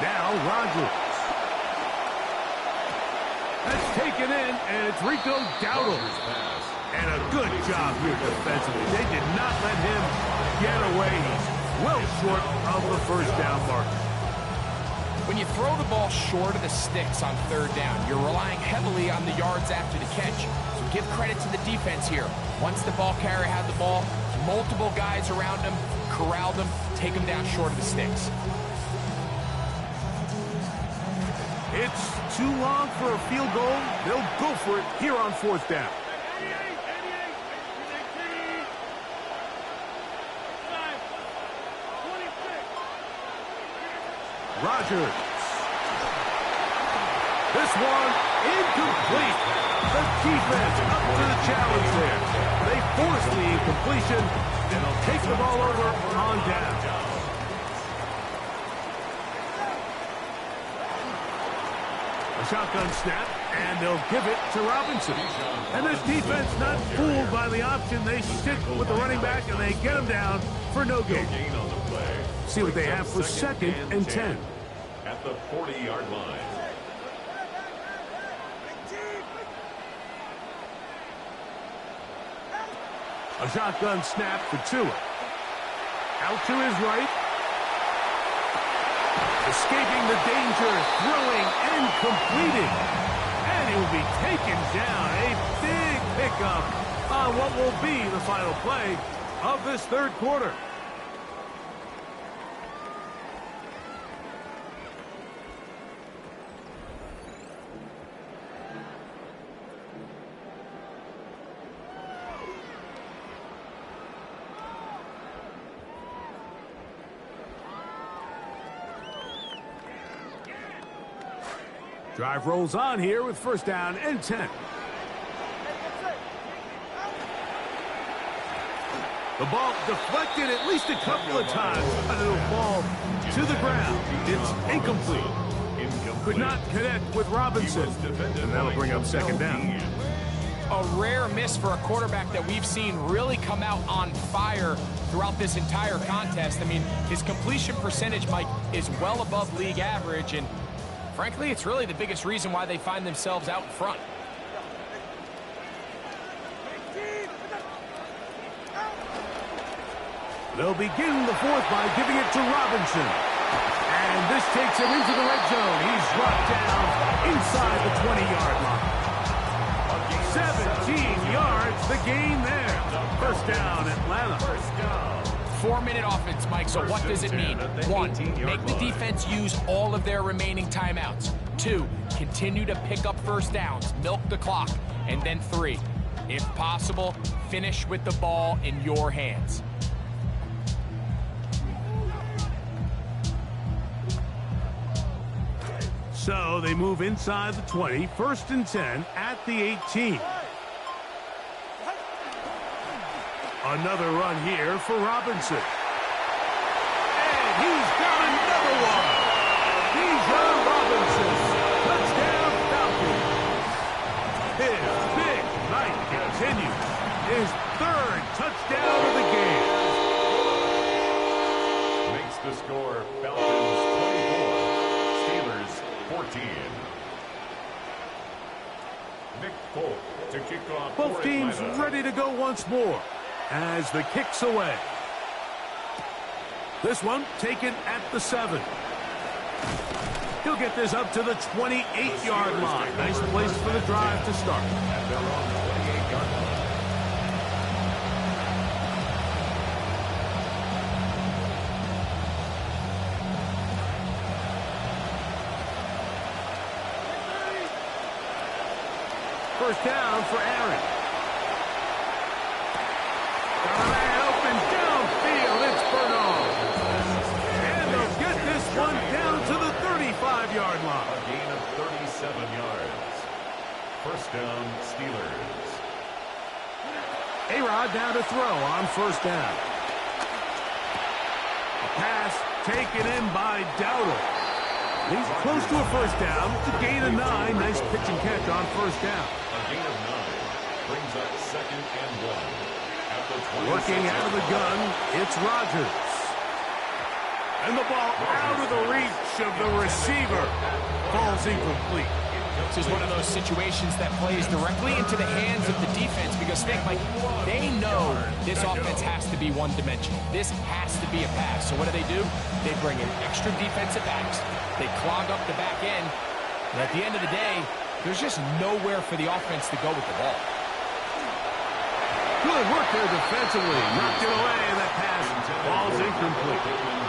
Now Rodgers. That's taken in, and it's Rico Dowdle. And a good job here defensively. They did not let him get away. He's well short of the first down marker. When you throw the ball short of the sticks on third down, you're relying heavily on the yards after the catch. So give credit to the defense here. Once the ball carrier had the ball, multiple guys around him, corralled him, take him down short of the sticks. It's too long for a field goal. They'll go for it here on fourth down. Rodgers. This one incomplete. The defense up to the challenge there. They force the incompletion, and they'll take the ball over on down. A shotgun snap, and they'll give it to Robinson. And this defense not fooled by the option. They stick with the running back, and they get him down for no gain. See what they have for second and 10. At the 40-yard line. A shotgun snap for Tua. Out to his right. Escaping the danger, throwing and completing. And he will be taken down. A big pickup on what will be the final play of this third quarter. Drive rolls on here with first down and 10. The ball deflected at least a couple of times, but it'll fall to the ground. It's incomplete. Could not connect with Robinson, and that'll bring up second down. A rare miss for a quarterback that we've seen really come out on fire throughout this entire contest. I mean, his completion percentage, Mike, is well above league average, and frankly, it's really the biggest reason why they find themselves out front. They'll begin the fourth by giving it to Robinson. And this takes him into the red zone. He's brought down inside the 20-yard line. 17 yards, the gain there. First down, Atlanta. 4-minute offense, Mike, so what does it mean? 1, make the defense use all of their remaining timeouts. 2, continue to pick up first downs, milk the clock. And then 3, if possible, finish with the ball in your hands. So they move inside the 20, first and 10 at the 18. Another run here for Robinson. And he's got another one. Bijan Robinson. Touchdown Falcons. His big night continues. His third touchdown of the game. Makes the score Falcons 24, Steelers 14. Nick Folk to kick off. Both teams ready to go once more as the kick's away. This one taken at the 7. He'll get this up to the 28-yard line. Nice place for the drive to start. And they're on the 28-yard line. First down for Aaron. Got a man open downfield. It's Bernard. And they'll get this one down to the 35-yard line. First down, Steelers. A-Rod now to throw on first down. A pass taken in by Dowdle. He's close to a first down. It's a gain of 9. Nice pitch and catch on first down. A gain of 9 brings up 2nd and 1. At the Working out of the gun, it's Rodgers. And the ball out of the reach of the receiver. Falls incomplete. This is one of those situations that plays directly into the hands of the defense because, think, Mike, they know this offense has to be one-dimensional. This has to be a pass. So what do? They bring in extra defensive backs. They clog up the back end. And at the end of the day, there's just nowhere for the offense to go with the ball. Good work there defensively. Knocked it away, and that pass falls incomplete.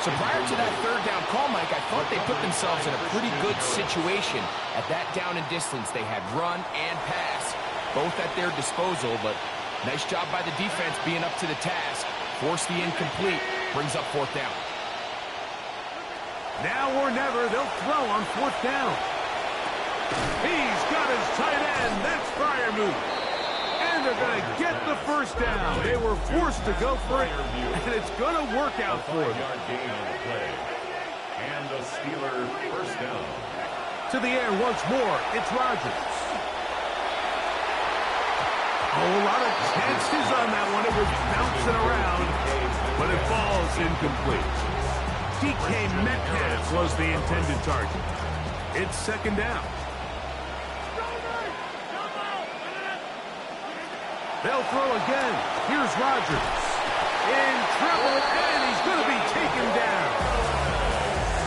So prior to that third down call, Mike, I thought they put themselves in a pretty good situation at that down and distance. They had run and pass, both at their disposal, but nice job by the defense being up to the task. Force the incomplete, brings up fourth down. Now or never, they'll throw on fourth down. He's got his tight end. That's Freiermuth. And they're going to get the first down. They were forced to go for it, and it's going to work out for them. Gain on the play. And the Steeler first down. To the air once more, it's Rodgers. A whole lot of chances on that one. It was bouncing around, but it falls incomplete. DK Metcalf was the intended target. It's second down. They'll throw again. Here's Rodgers. In trouble, and he's going to be taken down.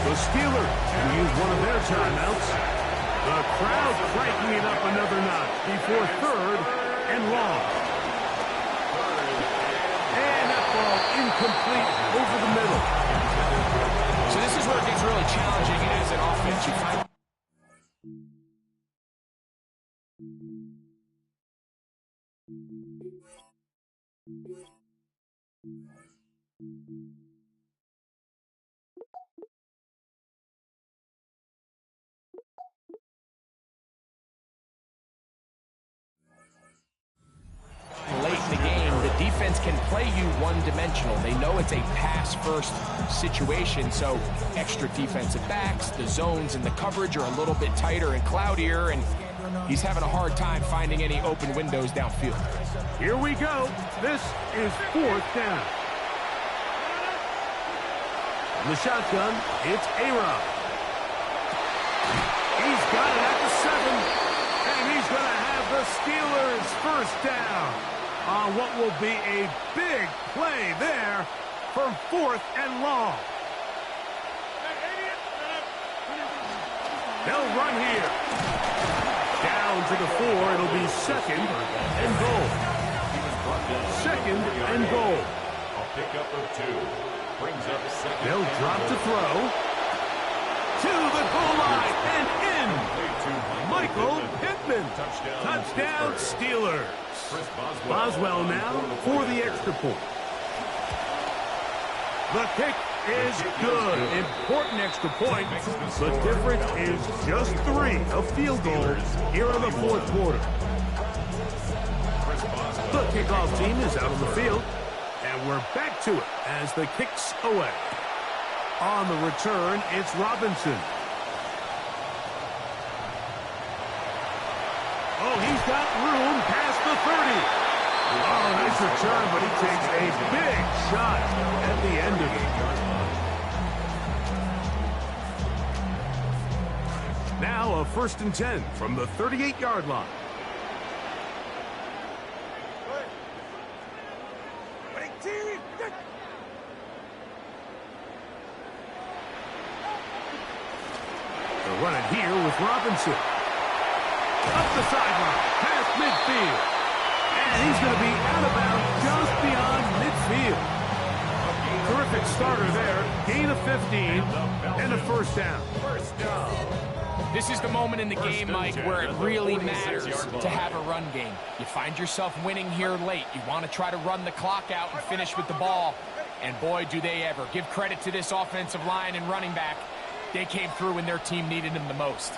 The Steelers will use one of their timeouts. The crowd cranking it up another notch before third and long. And that ball incomplete over the middle. So this is where it gets really challenging as an offense. You find late in the game, the defense can play you one-dimensional. They know it's a pass-first situation, so extra defensive backs, the zones and the coverage are a little bit tighter and cloudier, and he's having a hard time finding any open windows downfield. Here we go. This is fourth down. In the shotgun, it's A-Rod. He's got it at the 7, and he's going to have the Steelers first down on what will be a big play there from fourth and long. They'll run here. Down to the 4, it'll be second and goal. Second and goal. A pickup of 2. Brings up second. They'll drop to throw. To the goal line and in. Michael Pittman. Touchdown Steelers. Boswell now for the extra point. The kick is good. Important extra point. The difference is just 3 of field goals here in the fourth quarter. The kickoff team is out on the field, and we're back to it as the kick's away. On the return, it's Robinson. Oh, he's got room past the 30. Oh, nice return, but he takes a big shot at the end of it. Now a 1st and 10 from the 38-yard line. They'll run it here with Robinson. Up the sideline, past midfield. And he's going to be out of bounds just beyond midfield. Terrific starter there. Gain of 15 and a first down. This is the moment in the game, Mike, where it really matters to have a run game. You find yourself winning here late. You want to try to run the clock out and finish with the ball. And boy, do they ever. Give credit to this offensive line and running back. They came through when their team needed them the most.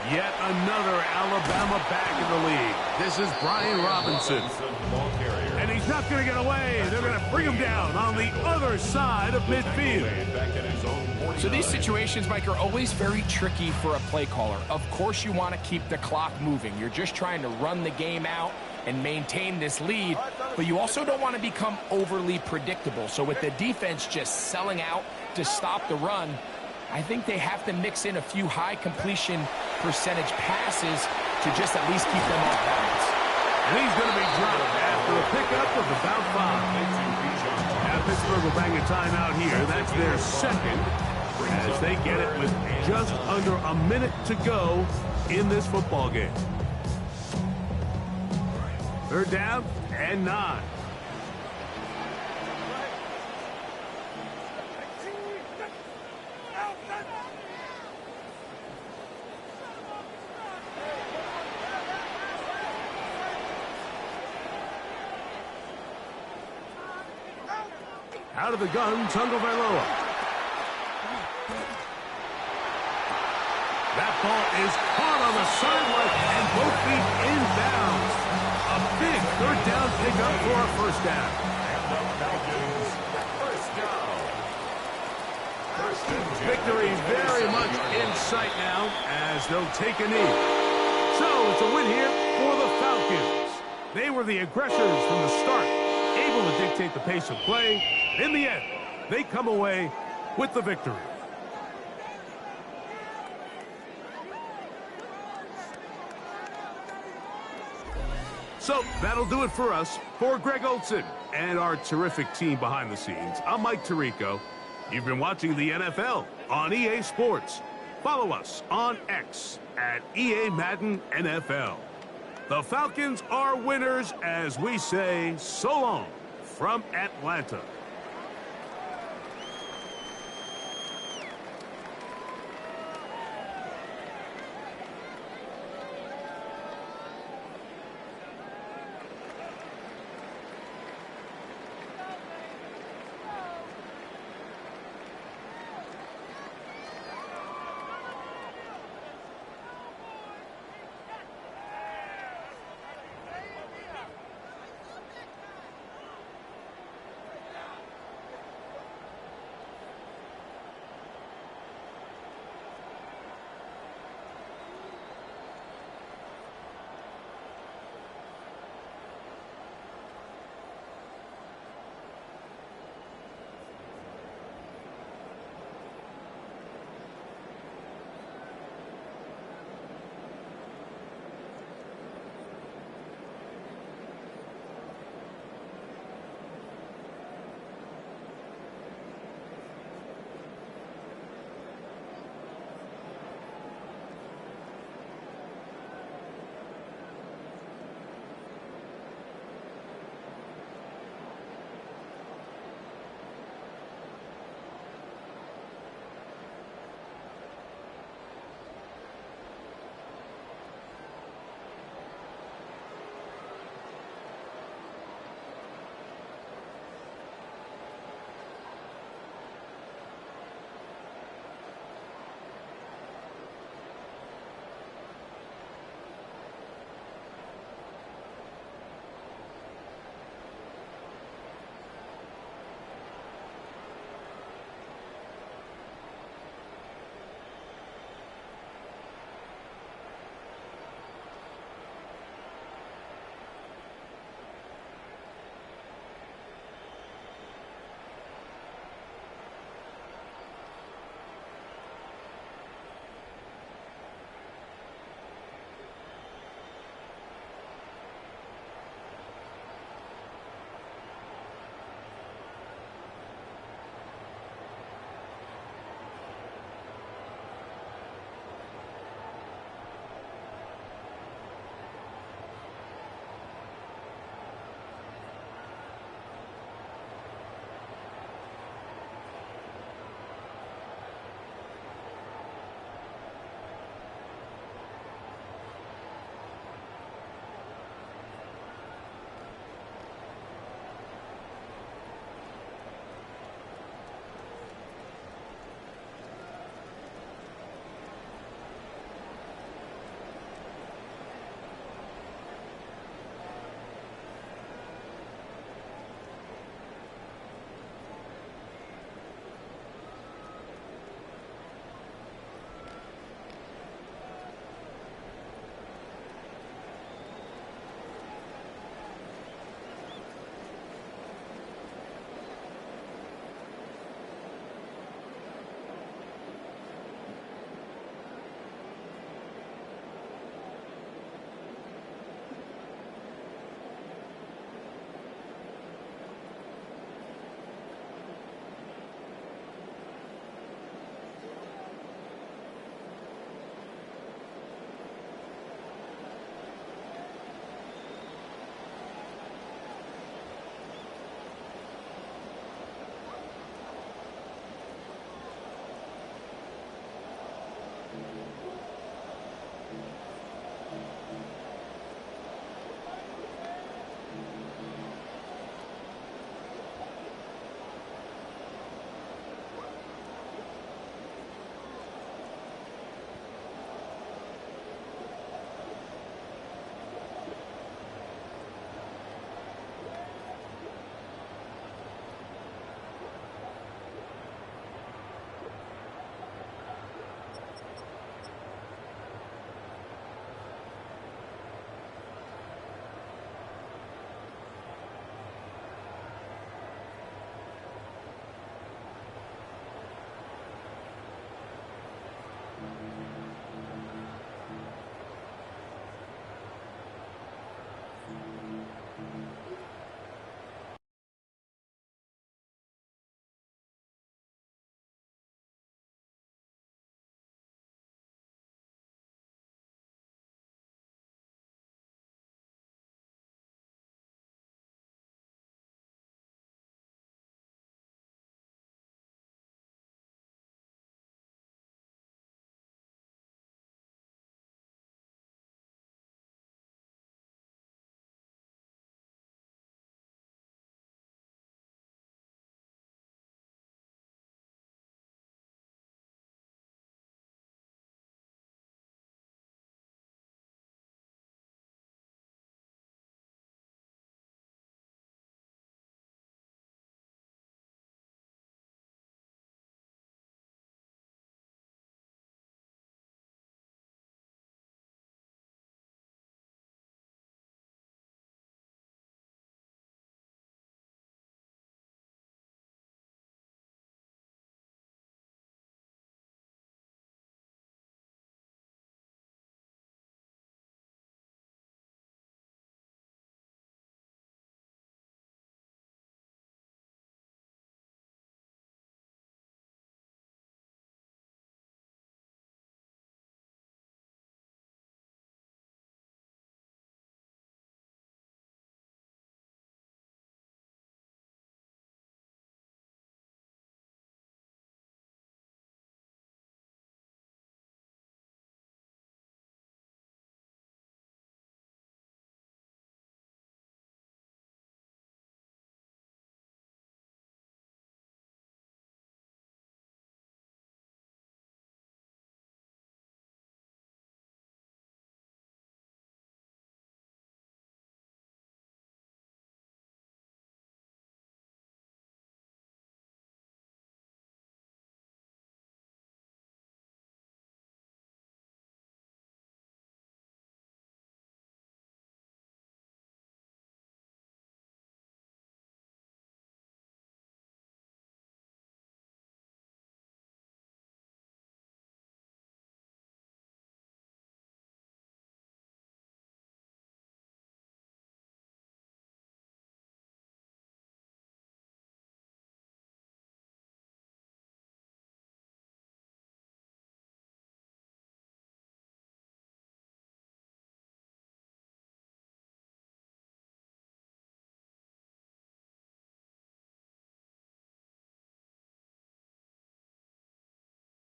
Yet another Alabama back in the league. This is Brian Robinson. And he's not going to get away. They're going to bring him down on the other side of midfield. So these situations, Mike, are always very tricky for a play caller. Of course you want to keep the clock moving. You're just trying to run the game out and maintain this lead, but you also don't want to become overly predictable. So with the defense just selling out to stop the run, I think they have to mix in a few high completion percentage passes to just at least keep them off balance. And he's going to be dropped after a pickup of about 5. Now Pittsburgh will bang a timeout here. That's their second as they get it with just under a minute to go in this football game. Third down and 9. Out of the gun, Tagovailoa. That ball is caught on the sideline and both feet inbounds. A big third down pickup for a first down. And the Falcons, first down. Victory very much in sight now as they'll take a knee. So it's a win here for the Falcons. They were the aggressors from the start, able to dictate the pace of play. In the end, they come away with the victory. So that'll do it for us. For Greg Olson and our terrific team behind the scenes, I'm Mike Tirico. You've been watching the NFL on EA Sports. Follow us on X at EA Madden NFL. The Falcons are winners as we say so long from Atlanta.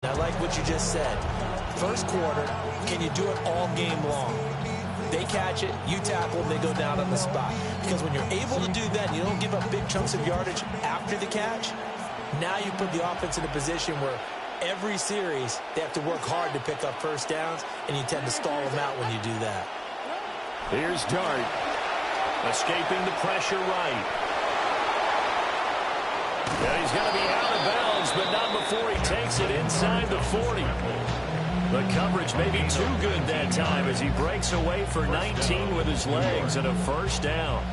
I like what you just said. First quarter, can you do it all game long? They catch it, you tackle them, they go down on the spot. Because when you're able to do that, you don't give up big chunks of yardage after the catch, now you put the offense in a position where every series they have to work hard to pick up first downs, and you tend to stall them out when you do that. Here's Dart. Escaping the pressure right. Yeah, he's going to be out of bounds, but not before he takes it inside the 40. The coverage may be too good that time as he breaks away for 19 with his legs and a first down.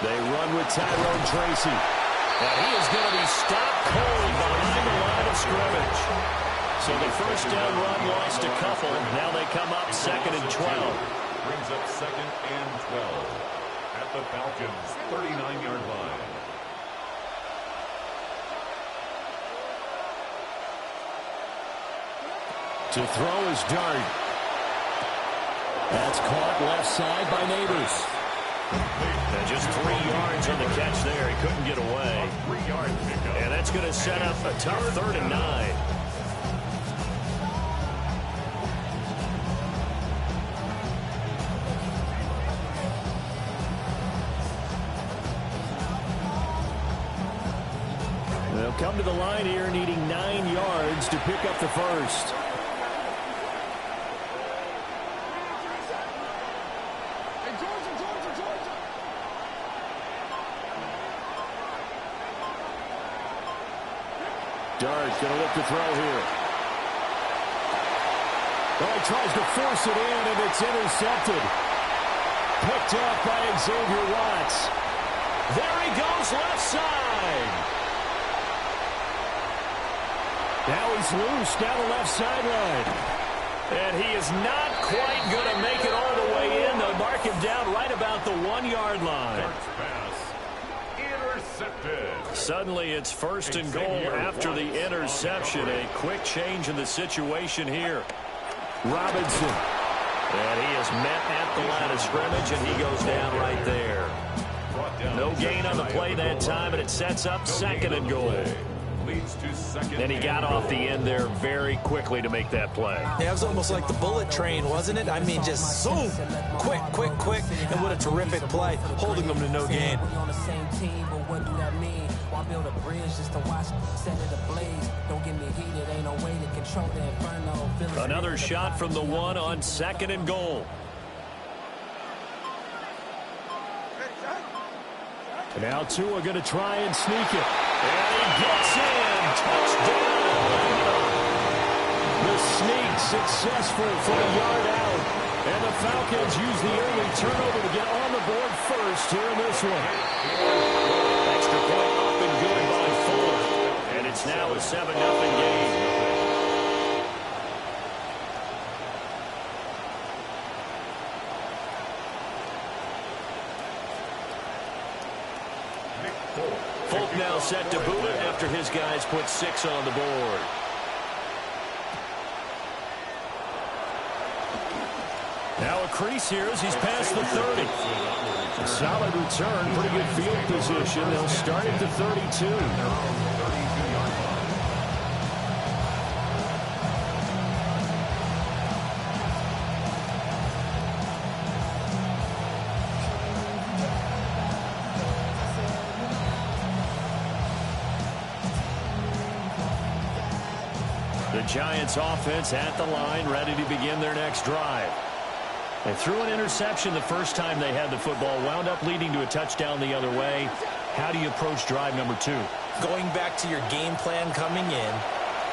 They run with Tyrone Tracy. And he is going to be stopped cold behind the line of scrimmage. So the first down run lost a couple. Now they come up 2nd and 12. Brings up 2nd and 12 at the Falcons' 39-yard line. To throw is Dart. That's caught left side by Neighbors. And just 3 yards on the catch there. He couldn't get away. And that's going to set up a tough 3rd and 9. They'll come to the line here needing 9 yards to pick up the first. Dart going to look to throw here. Well, he tries to force it in, and it's intercepted. Picked up by Xavier Watts. There he goes left side. Now he's loose down the left sideline. And he is not quite going to make it all the way in. They'll mark him down right about the 1-yard line. Suddenly it's 1st and goal after the interception. A quick change in the situation here. Robinson. And he is met at the line of scrimmage, and he goes down right there. No gain on the play that time, and it sets up 2nd and goal. And he got off the end there very quickly to make that play. Yeah, it was almost like the bullet train, wasn't it? I mean, just zoom, quick, quick, quick, and what a terrific play, holding them to no gain. Build a bridge just to watch, set it ablaze. Don't get me heated, ain't no way to control the inferno. Another shot from the 1 on 2nd and goal. Now Tua going to try and sneak it. And he gets in. Touchdown. The sneak successful for a yard out. And the Falcons use the early turnover to get on the board first here in this one. Extra point up and good by Fuller. And it's now a 7-0 game. Folk now set to boot it after his guys put 6 on the board. Now a crease here as he's past the 30. A solid return, pretty good field position. They'll start at the 32. The Giants offense at the line, ready to begin their next drive. They threw an interception the first time they had the football, wound up leading to a touchdown the other way. How do you approach drive number 2? Going back to your game plan coming in,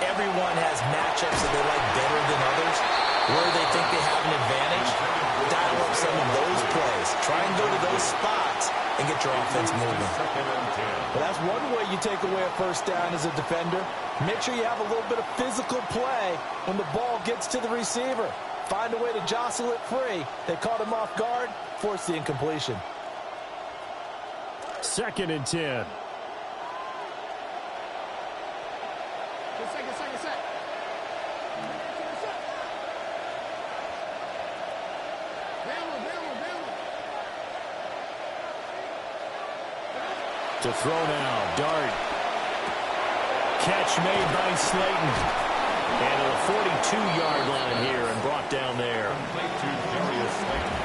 everyone has matchups that they like better than others, where they think they have an advantage. Dial up some of those plays. Try and go to those spots and get your offense moving. But that's one way you take away a first down as a defender. Make sure you have a little bit of physical play when the ball gets to the receiver. Find a way to jostle it free. They caught him off guard, forced the incompletion. 2nd and 10. To throw now, Dart. Catch made by Slayton. And to the 42-yard line here and brought down there. Complete to Darius Slayton.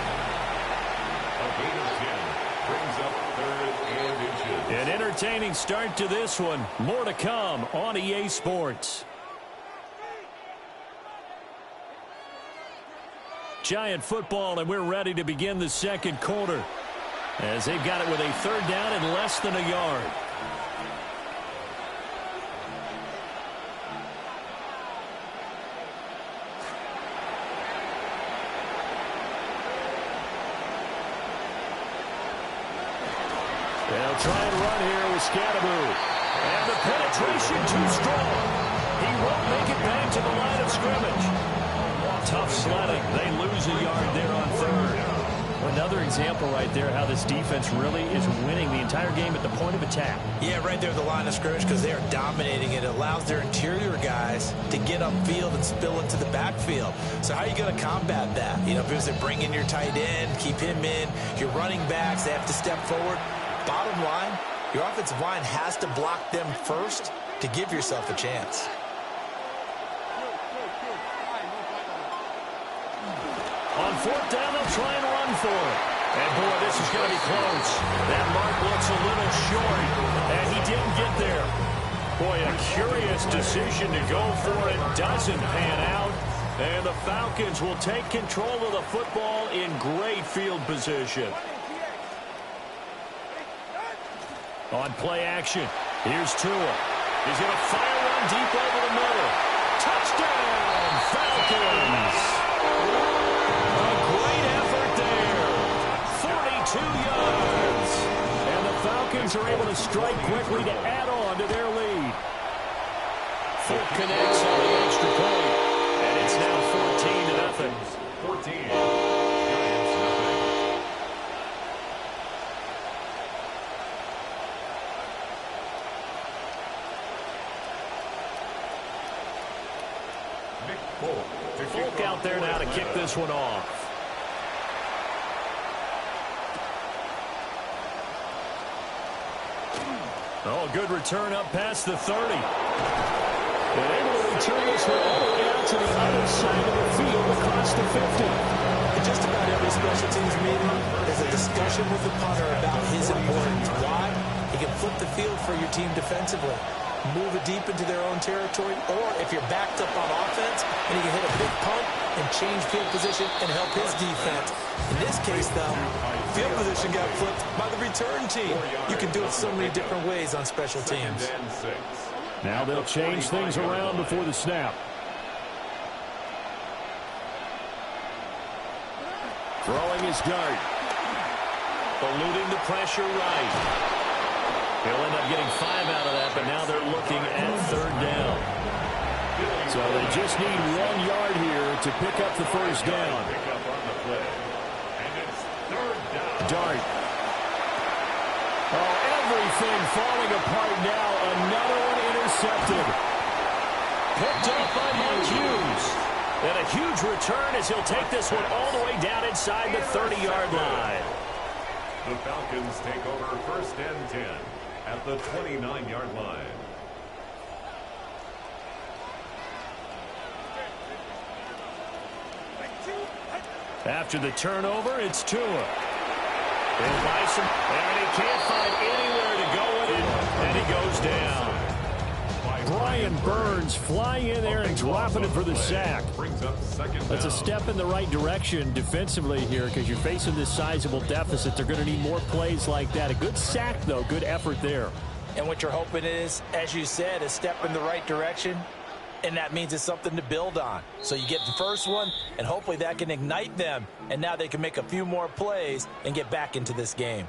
A gain of 10 brings up 3rd and inches. An entertaining start to this one. More to come on EA Sports. Giant football, and we're ready to begin the 2nd quarter, as they've got it with a 3rd down and less than a yard. They'll try and run here with Scatteroo. And the penetration too strong. He won't make it back to the line of scrimmage. Tough sledding. They lose a yard there on 3rd. Another example right there how this defense really is winning the entire game at the point of attack. Yeah, right there at the line of scrimmage, because they are dominating it. It allows their interior guys to get upfield and spill into the backfield. So how are you going to combat that? You know, because they bring in your tight end, keep him in, your running backs, they have to step forward. Bottom line, your offensive line has to block them first to give yourself a chance. On 4th down, they'll try and run for it. And, boy, this is going to be close. That mark looks a little short, and he didn't get there. Boy, a curious decision to go for it. Doesn't pan out. And the Falcons will take control of the football in great field position. On play action, here's Tua. He's going to fire one deep over the middle. Touchdown, Falcons! A great effort there. 42 yards. And the Falcons are able to strike quickly to add on to their lead. Fulk connects on the extra point. And it's now 14-0. 14. Giants nothing. Fulk out there now to kick this one off. Oh, good return up past the 30. And able to return this one all the way out to the other side of the field across the 50. In just about every special teams meeting, there's a discussion with the punter about his importance. Why? He can flip the field for your team defensively, move it deep into their own territory, or if you're backed up on offense, and he can hit a big punt and change field position and help his defense. In this case, though, field position got flipped by the return team. You can do it so many different ways on special teams. Now they'll change things around before the snap. Throwing his dart. Eluding the pressure right. He'll end up getting 5 out of that, but now they're looking at 3rd down. So they just need 1 yard here to pick up the 1st down. Dart. Oh, everything falling apart now. Another one intercepted. Picked up by Mike Hughes. And a huge return as he'll take this one all the way down inside the 30-yard line. The Falcons take over 1st and 10 at the 29-yard line. After the turnover, it's Tua. And Bison, and he can't find anywhere to go with it, and he goes down. Brian Burns flying in there and dropping it for the sack. That's a step in the right direction defensively here because you're facing this sizable deficit. They're going to need more plays like that. A good sack, though. Good effort there. And what you're hoping is, as you said, a step in the right direction, and that means it's something to build on. So you get the first one, and hopefully that can ignite them, and now they can make a few more plays and get back into this game.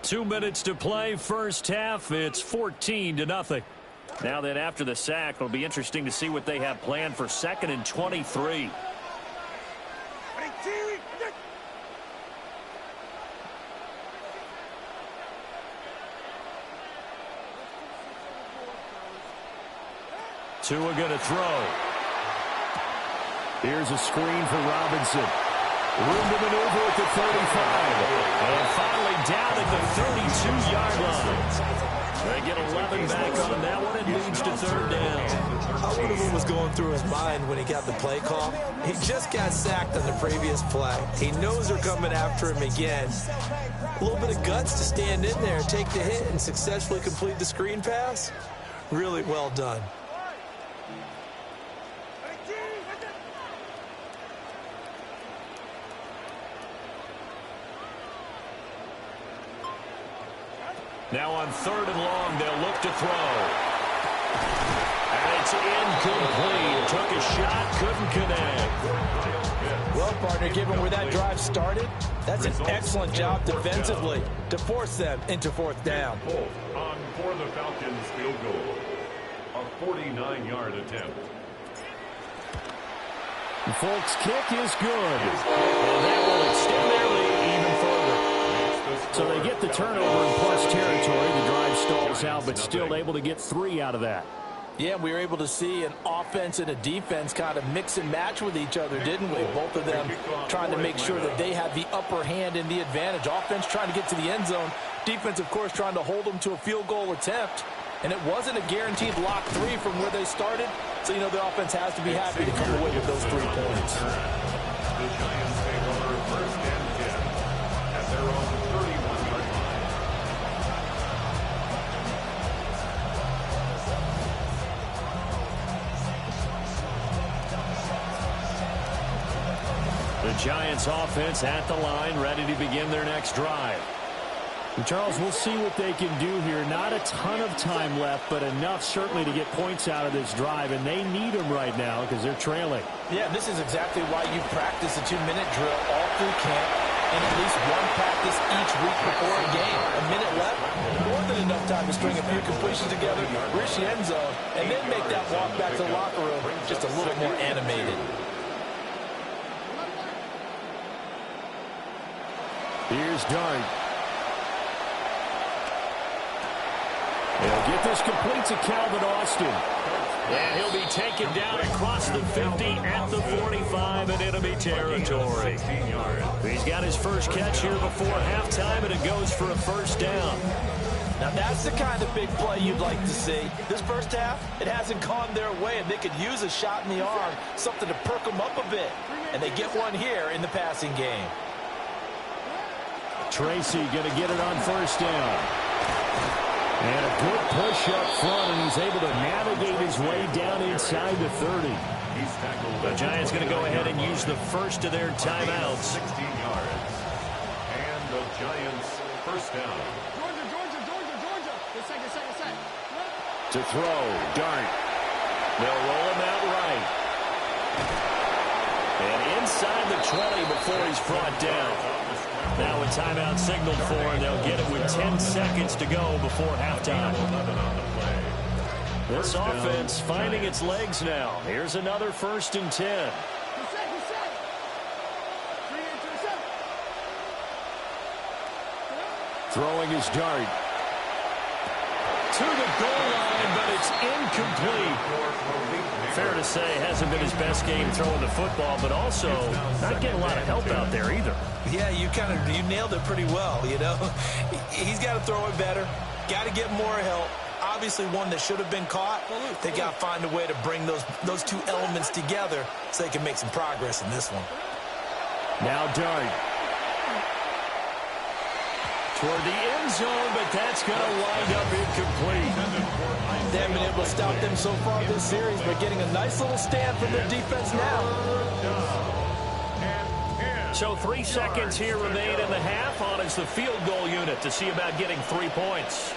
2 minutes to play, first half. It's 14-0. Now that after the sack, it'll be interesting to see what they have planned for 2nd and 23. Tua going to throw. Here's a screen for Robinson. Room to maneuver at the 35. And finally down at the 32-yard line. They get 11 back on that one. It leads to third down. I wonder what was going through his mind when he got the play call. He just got sacked on the previous play. He knows they're coming after him again. A little bit of guts to stand in there, take the hit, and successfully complete the screen pass. Really well done. Now on 3rd and long, they'll look to throw. And it's incomplete. Took a shot, couldn't connect. Well, partner, given where that drive started, that's an excellent job defensively to force them into 4th down. On for the Falcons field goal. A 49-yard attempt. The Folks' kick is good. And that will extend their lead even further. So they get the turnover in plus territory. The drive stalls out, but still able to get 3 out of that. Yeah, we were able to see an offense and a defense kind of mix and match with each other, didn't we? Both of them trying to make sure that they had the upper hand and the advantage. Offense trying to get to the end zone. Defense, of course, trying to hold them to a field goal attempt. And it wasn't a guaranteed lock 3 from where they started. So, you know, the offense has to be happy to come away with those 3 points. The Giants take over 1st and 10 at their own 31-yard line. The Giants offense at the line, ready to begin their next drive. And Charles, we'll see what they can do here. Not a ton of time left, but enough certainly to get points out of this drive, and they need them right now because they're trailing. Yeah, this is exactly why you practice a 2-minute drill all through camp and at least one practice each week before a game. A minute left, more than enough time to string a few completions together, reach the end zone, and then make that walk back to the locker room just a little more animated. Here's Dart. They'll get this complete to Calvin Austin. And he'll be taken down across the 50 at the 45 in enemy territory. He's got his first catch here before halftime, and it goes for a 1st down. Now that's the kind of big play you'd like to see. This first half, it hasn't gone their way, and they could use a shot in the arm, something to perk them up a bit. And they get one here in the passing game. Tracy going to get it on 1st down. And a good push up front, and he's able to navigate his way down inside the 30. The Giants going to go ahead and use the first of their timeouts. 16 yards. And the Giants 1st down. Georgia. Second. To throw, Dart. They'll roll him out right. And inside the 20 before he's brought down. Now a timeout signaled for, and they'll get it with 10 seconds to go before halftime. This offense finding its legs now. Here's another 1st and 10. Throwing his Dart. To the goal line, but it's incomplete. Fair to say, hasn't been his best game throwing the football, but also not getting a lot of help out there either. Yeah, you nailed it pretty well, you know. He's got to throw it better. Got to get more help. Obviously one that should have been caught. They got to find a way to bring those 2 elements together so they can make some progress in this one. Now Dart. Toward the end zone, but that's going to wind up incomplete. They haven't been able to stop them so far this series, but getting a nice little stand from their defense now. So 3 seconds here remain in the half. On is the field goal unit to see about getting 3 points.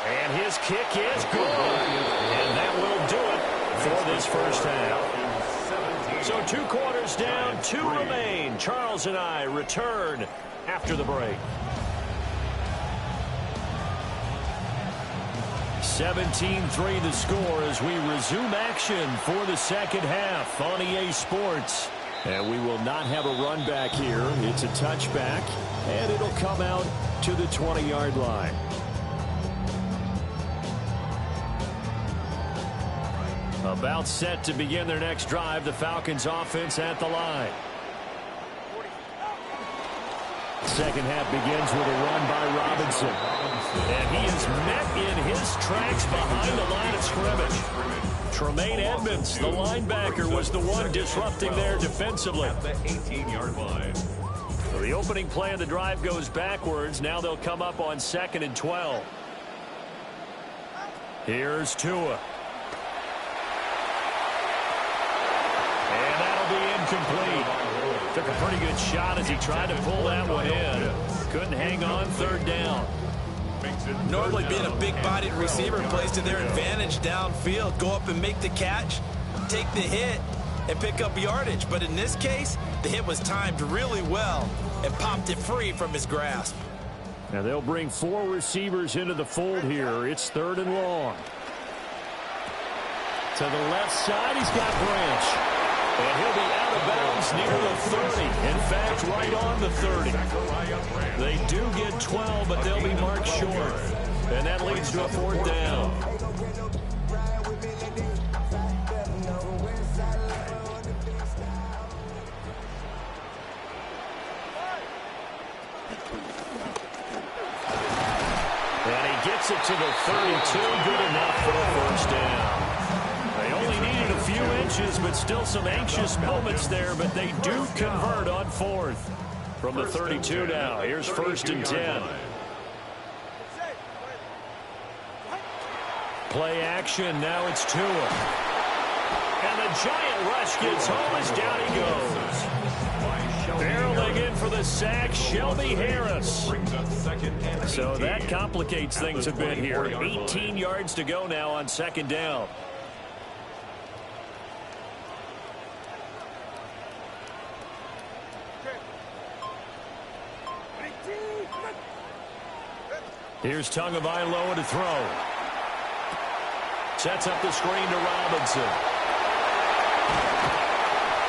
And his kick is good. And that will do it for this first half. So 2 quarters down, 2 remain. Charles and I return after the break. 17-3 the score as we resume action for the second half on EA Sports. And we will not have a run back here. It's a touchback, and it'll come out to the 20-yard line. About set to begin their next drive. The Falcons offense at the line. Second half begins with a run by Robinson. And he is met in his tracks behind the line of scrimmage. Tremaine Edmonds, the linebacker, was the one disrupting there defensively. At the 18-yard line. So the opening play of the drive goes backwards. Now they'll come up on 2nd and 12. Here's Tua. And that'll be incomplete. Took a pretty good shot as he tried to pull that one in. Couldn't hang on 3rd down. Normally being a big-bodied receiver plays to their advantage downfield. Go up and make the catch, take the hit, and pick up yardage. But in this case, the hit was timed really well and popped it free from his grasp. Now they'll bring 4 receivers into the fold here. It's 3rd and long. To the left side, he's got Branch. And he'll be out of bounds near the 30. In fact, right on the 30. They do get 12, but they'll be marked short. And that leads to a 4th down. And he gets it to the 32. Good enough for a 1st down. They only needed a few inches, but still some anxious moments there, but they do convert on 4th. From the 32 now, here's 1st and 10. Play action, now it's Tua. And the giant rush gets home as down he goes. Barreling in for the sack, Shelby Harris. So that complicates things a bit here. 18 yards to go now on 2nd down. Here's Tagovailoa to throw. Sets up the screen to Robinson.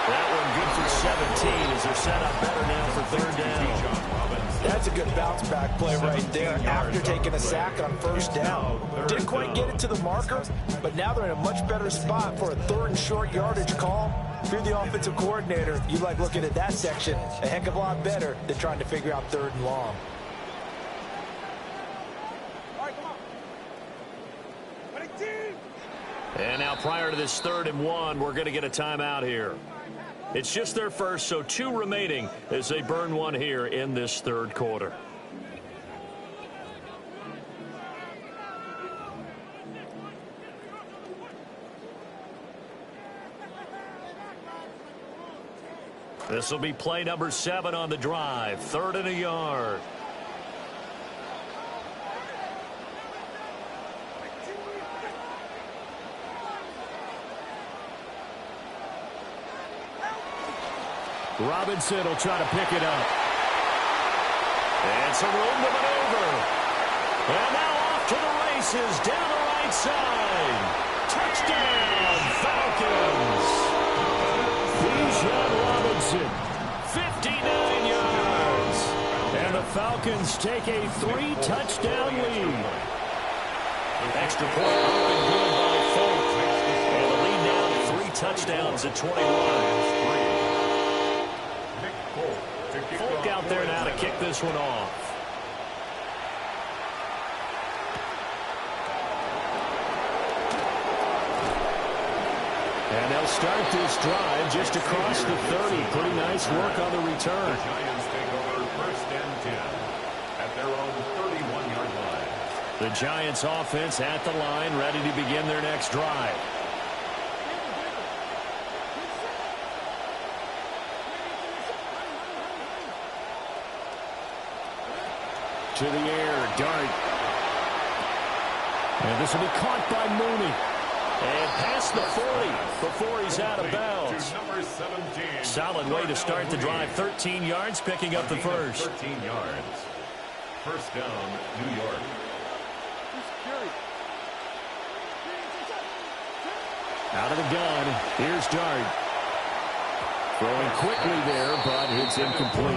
That one good for 17 as they're set up better now for 3rd down. That's a good bounce back play right there after taking a sack on 1st down. Didn't quite get it to the marker, but now they're in a much better spot for a 3rd and short yardage call. If you're the offensive coordinator, you like looking at that section a heck of a lot better than trying to figure out 3rd and long. And now prior to this 3rd and 1, we're going to get a timeout here. It's just their first, so 2 remaining as they burn one here in this 3rd quarter. This will be play number 7 on the drive. 3rd and a yard. Robinson will try to pick it up. And some room to maneuver. And now off to the races down the right side. Touchdown, Falcons. Bijan Robinson, 59 yards. And the Falcons take a 3-touchdown lead. Extra point open good by Folk. And the lead now to 3 touchdowns at 21. Folk out there now to kick this one off. And they'll start this drive just across the 30. Pretty nice work on the return. The Giants take over 1st and 10 at their own 31-yard line. The Giants offense at the line, ready to begin their next drive. To the air, Dart. And this will be caught by Mooney. And past the 40 before he's out of bounds. Number 17. Solid way to start the drive. 13 yards, picking up the first. 13 yards. 1st down, New York. Out of the gun, here's Dart. Throwing quickly there, but it's incomplete.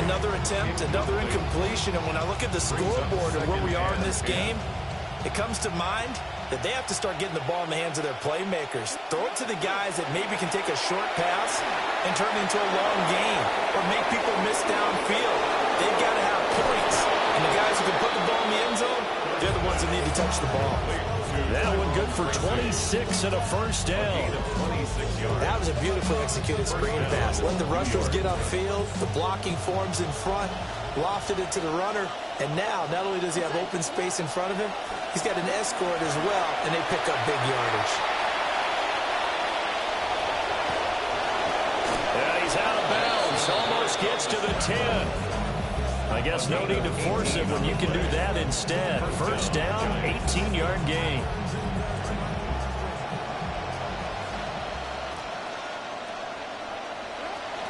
Another attempt, another incompletion, and when I look at the scoreboard and where we are in this game, it comes to mind that they have to start getting the ball in the hands of their playmakers. Throw it to the guys that maybe can take a short pass and turn it into a long game or make people miss downfield. They've got to have points. And the guys who can put the ball in the end zone, they're the ones that need to touch the ball. That one good for 26 and a first down. That was a beautifully executed screen pass. Let the rushers get upfield. The blocking forms in front. Lofted it to the runner. And now, not only does he have open space in front of him, he's got an escort as well, and they pick up big yardage. Yeah, he's out of bounds. Almost gets to the 10. I guess no need to force it when you can do that instead. First down, 18-yard gain.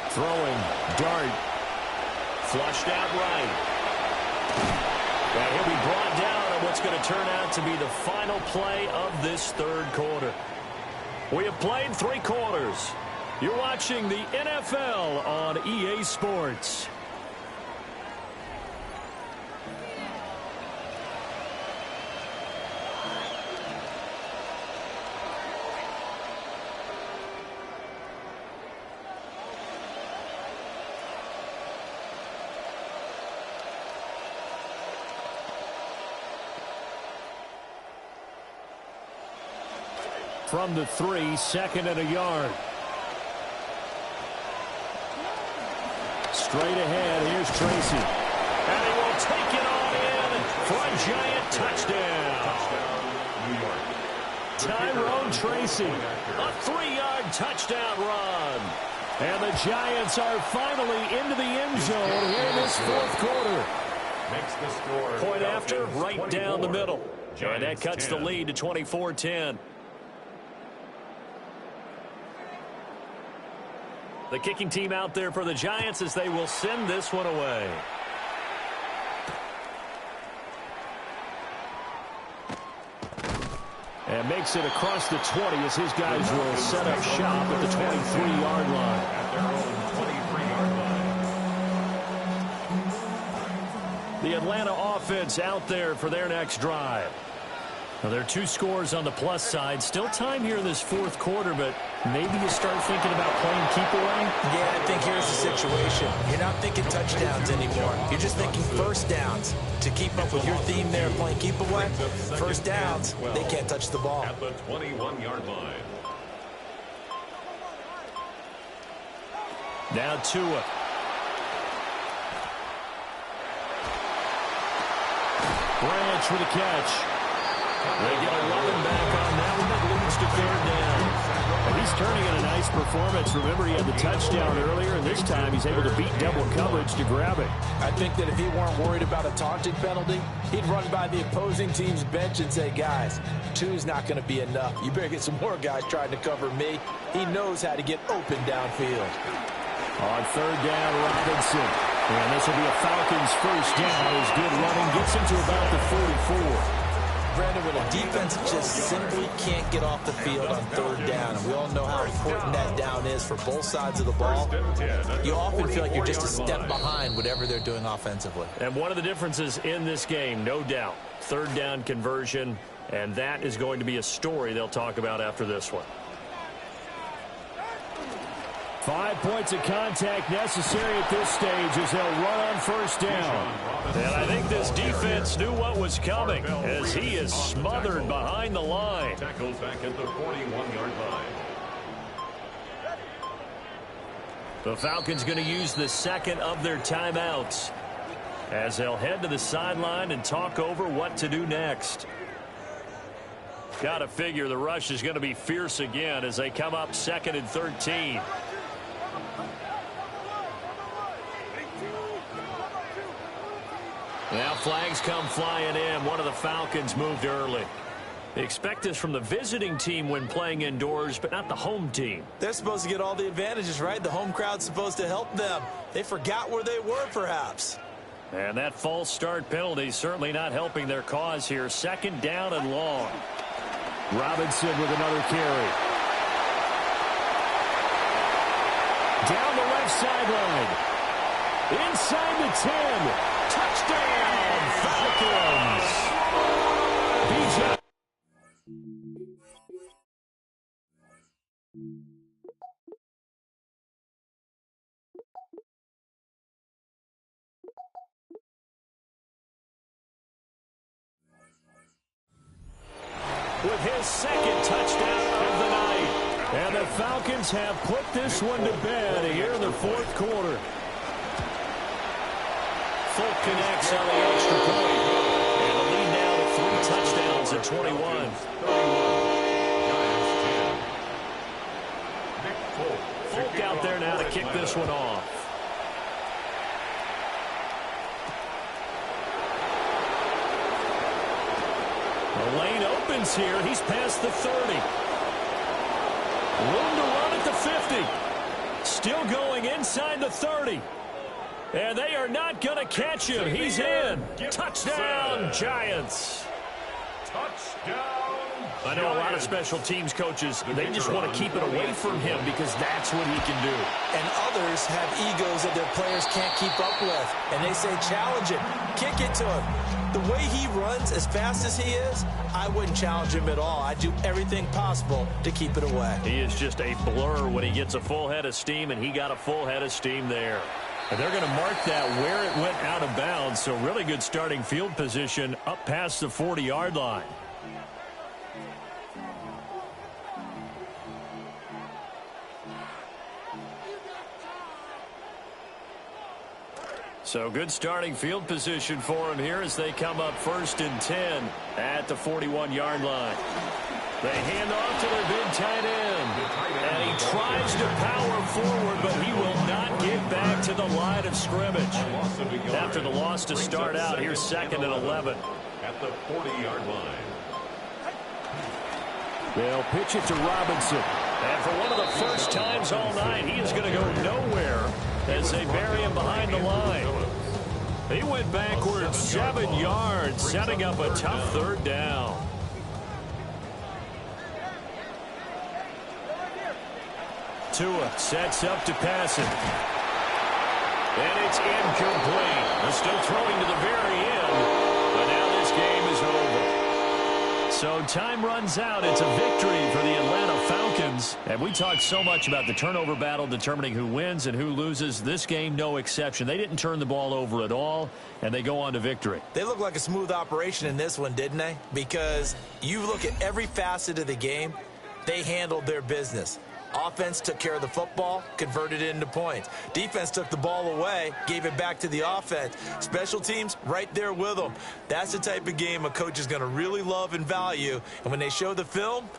Throwing, dart, flushed out right. And he'll be brought down on what's going to turn out to be the final play of this third quarter. We have played 3 quarters. You're watching the NFL on EA Sports. From the 3, second and a yard. Straight ahead, here's Tracy. And he will take it on in for a giant touchdown. Tyrone Tracy, a 3-yard touchdown run. And the Giants are finally into the end zone here in this fourth quarter. Point after, right down the middle. And that cuts the lead to 24-10. The kicking team out there for the Giants as they will send this one away. And makes it across the 20 as his guys will set up shop at the 23-yard line. The Atlanta offense out there for their next drive. Now, there are 2 scores on the plus side. Still time here in this fourth quarter, but maybe you start thinking about playing keep away? Yeah, I think here's the situation. You're not thinking touchdowns anymore. You're just thinking first downs. To keep up with your theme there, playing keep away, first downs, they can't touch the ball. At the 21-yard line. Now Tua. Branch with a catch. They get a running back on that one that leads to third down. And he's turning in a nice performance. Remember, he had the touchdown earlier, and this time he's able to beat double coverage to grab it. I think that if he weren't worried about a taunting penalty, he'd run by the opposing team's bench and say, guys, 2's not going to be enough. You better get some more guys trying to cover me. He knows how to get open downfield. On third down, Robinson. And this will be a Falcons first down. His good running gets him to about the 44. Brandon, when a defense just simply can't get off the field on third down, and we all know how important that down is for both sides of the ball, you often feel like you're just a step behind whatever they're doing offensively. And one of the differences in this game, no doubt, third down conversion, and that is going to be a story they'll talk about after this one. 5 points of contact necessary at this stage as they'll run on first down. And I think this defense knew what was coming as he is smothered behind the line. Tackled back at the 41-yard line. The Falcons going to use the second of their timeouts as they'll head to the sideline and talk over what to do next. Got to figure the rush is going to be fierce again as they come up 2nd and 13. Now flags come flying in. One of the Falcons moved early. They expect this from the visiting team when playing indoors, but not the home team. They're supposed to get all the advantages, right? The home crowd's supposed to help them. They forgot where they were, perhaps. And that false start penalty certainly not helping their cause here. 2nd down and long. Robinson with another carry. Down the left sideline. Inside the 10. Touchdown, Falcons. With his second touchdown of the night. And the Falcons have put this one to bed here in the fourth quarter. Folk connects on the extra point. And the lead now to 3 touchdowns at 21. Folk out there now to kick this one off. The lane opens here. He's past the 30. Room to run at the 50. Still going inside the 30. And they are not going to catch him. He's in. Touchdown, Giants. Touchdown. I know a lot of special teams coaches, they just want to keep it away from him because that's what he can do. And others have egos that their players can't keep up with. And they say, challenge it. Kick it to him. The way he runs, as fast as he is, I wouldn't challenge him at all. I'd do everything possible to keep it away. He is just a blur when he gets a full head of steam, and he got a full head of steam there. And they're going to mark that where it went out of bounds. So really good starting field position up past the 40-yard line. So good starting field position for him here as they come up 1st and 10 at the 41-yard line. They hand off to their big tight end. And he tries to power forward, but he will not get back to the line of scrimmage. After the loss to start out, here's 2nd and 11. At the 40-yard line. They'll pitch it to Robinson. And for one of the first times all night, he is going to go nowhere as they bury him behind the line. He went backwards 7 yards, setting up a tough 3rd down. Tua sets up to pass it. And it's incomplete. They're still throwing to the very end, but now this game is over. So time runs out. It's a victory for the Atlanta Falcons. And we talked so much about the turnover battle determining who wins and who loses. This game, no exception. They didn't turn the ball over at all, and they go on to victory. They look like a smooth operation in this one, didn't they? Because you look at every facet of the game, they handled their business. Offense took care of the football, converted it into points. Defense took the ball away, gave it back to the offense. Special teams, right there with them. That's the type of game a coach is going to really love and value. And when they show the film,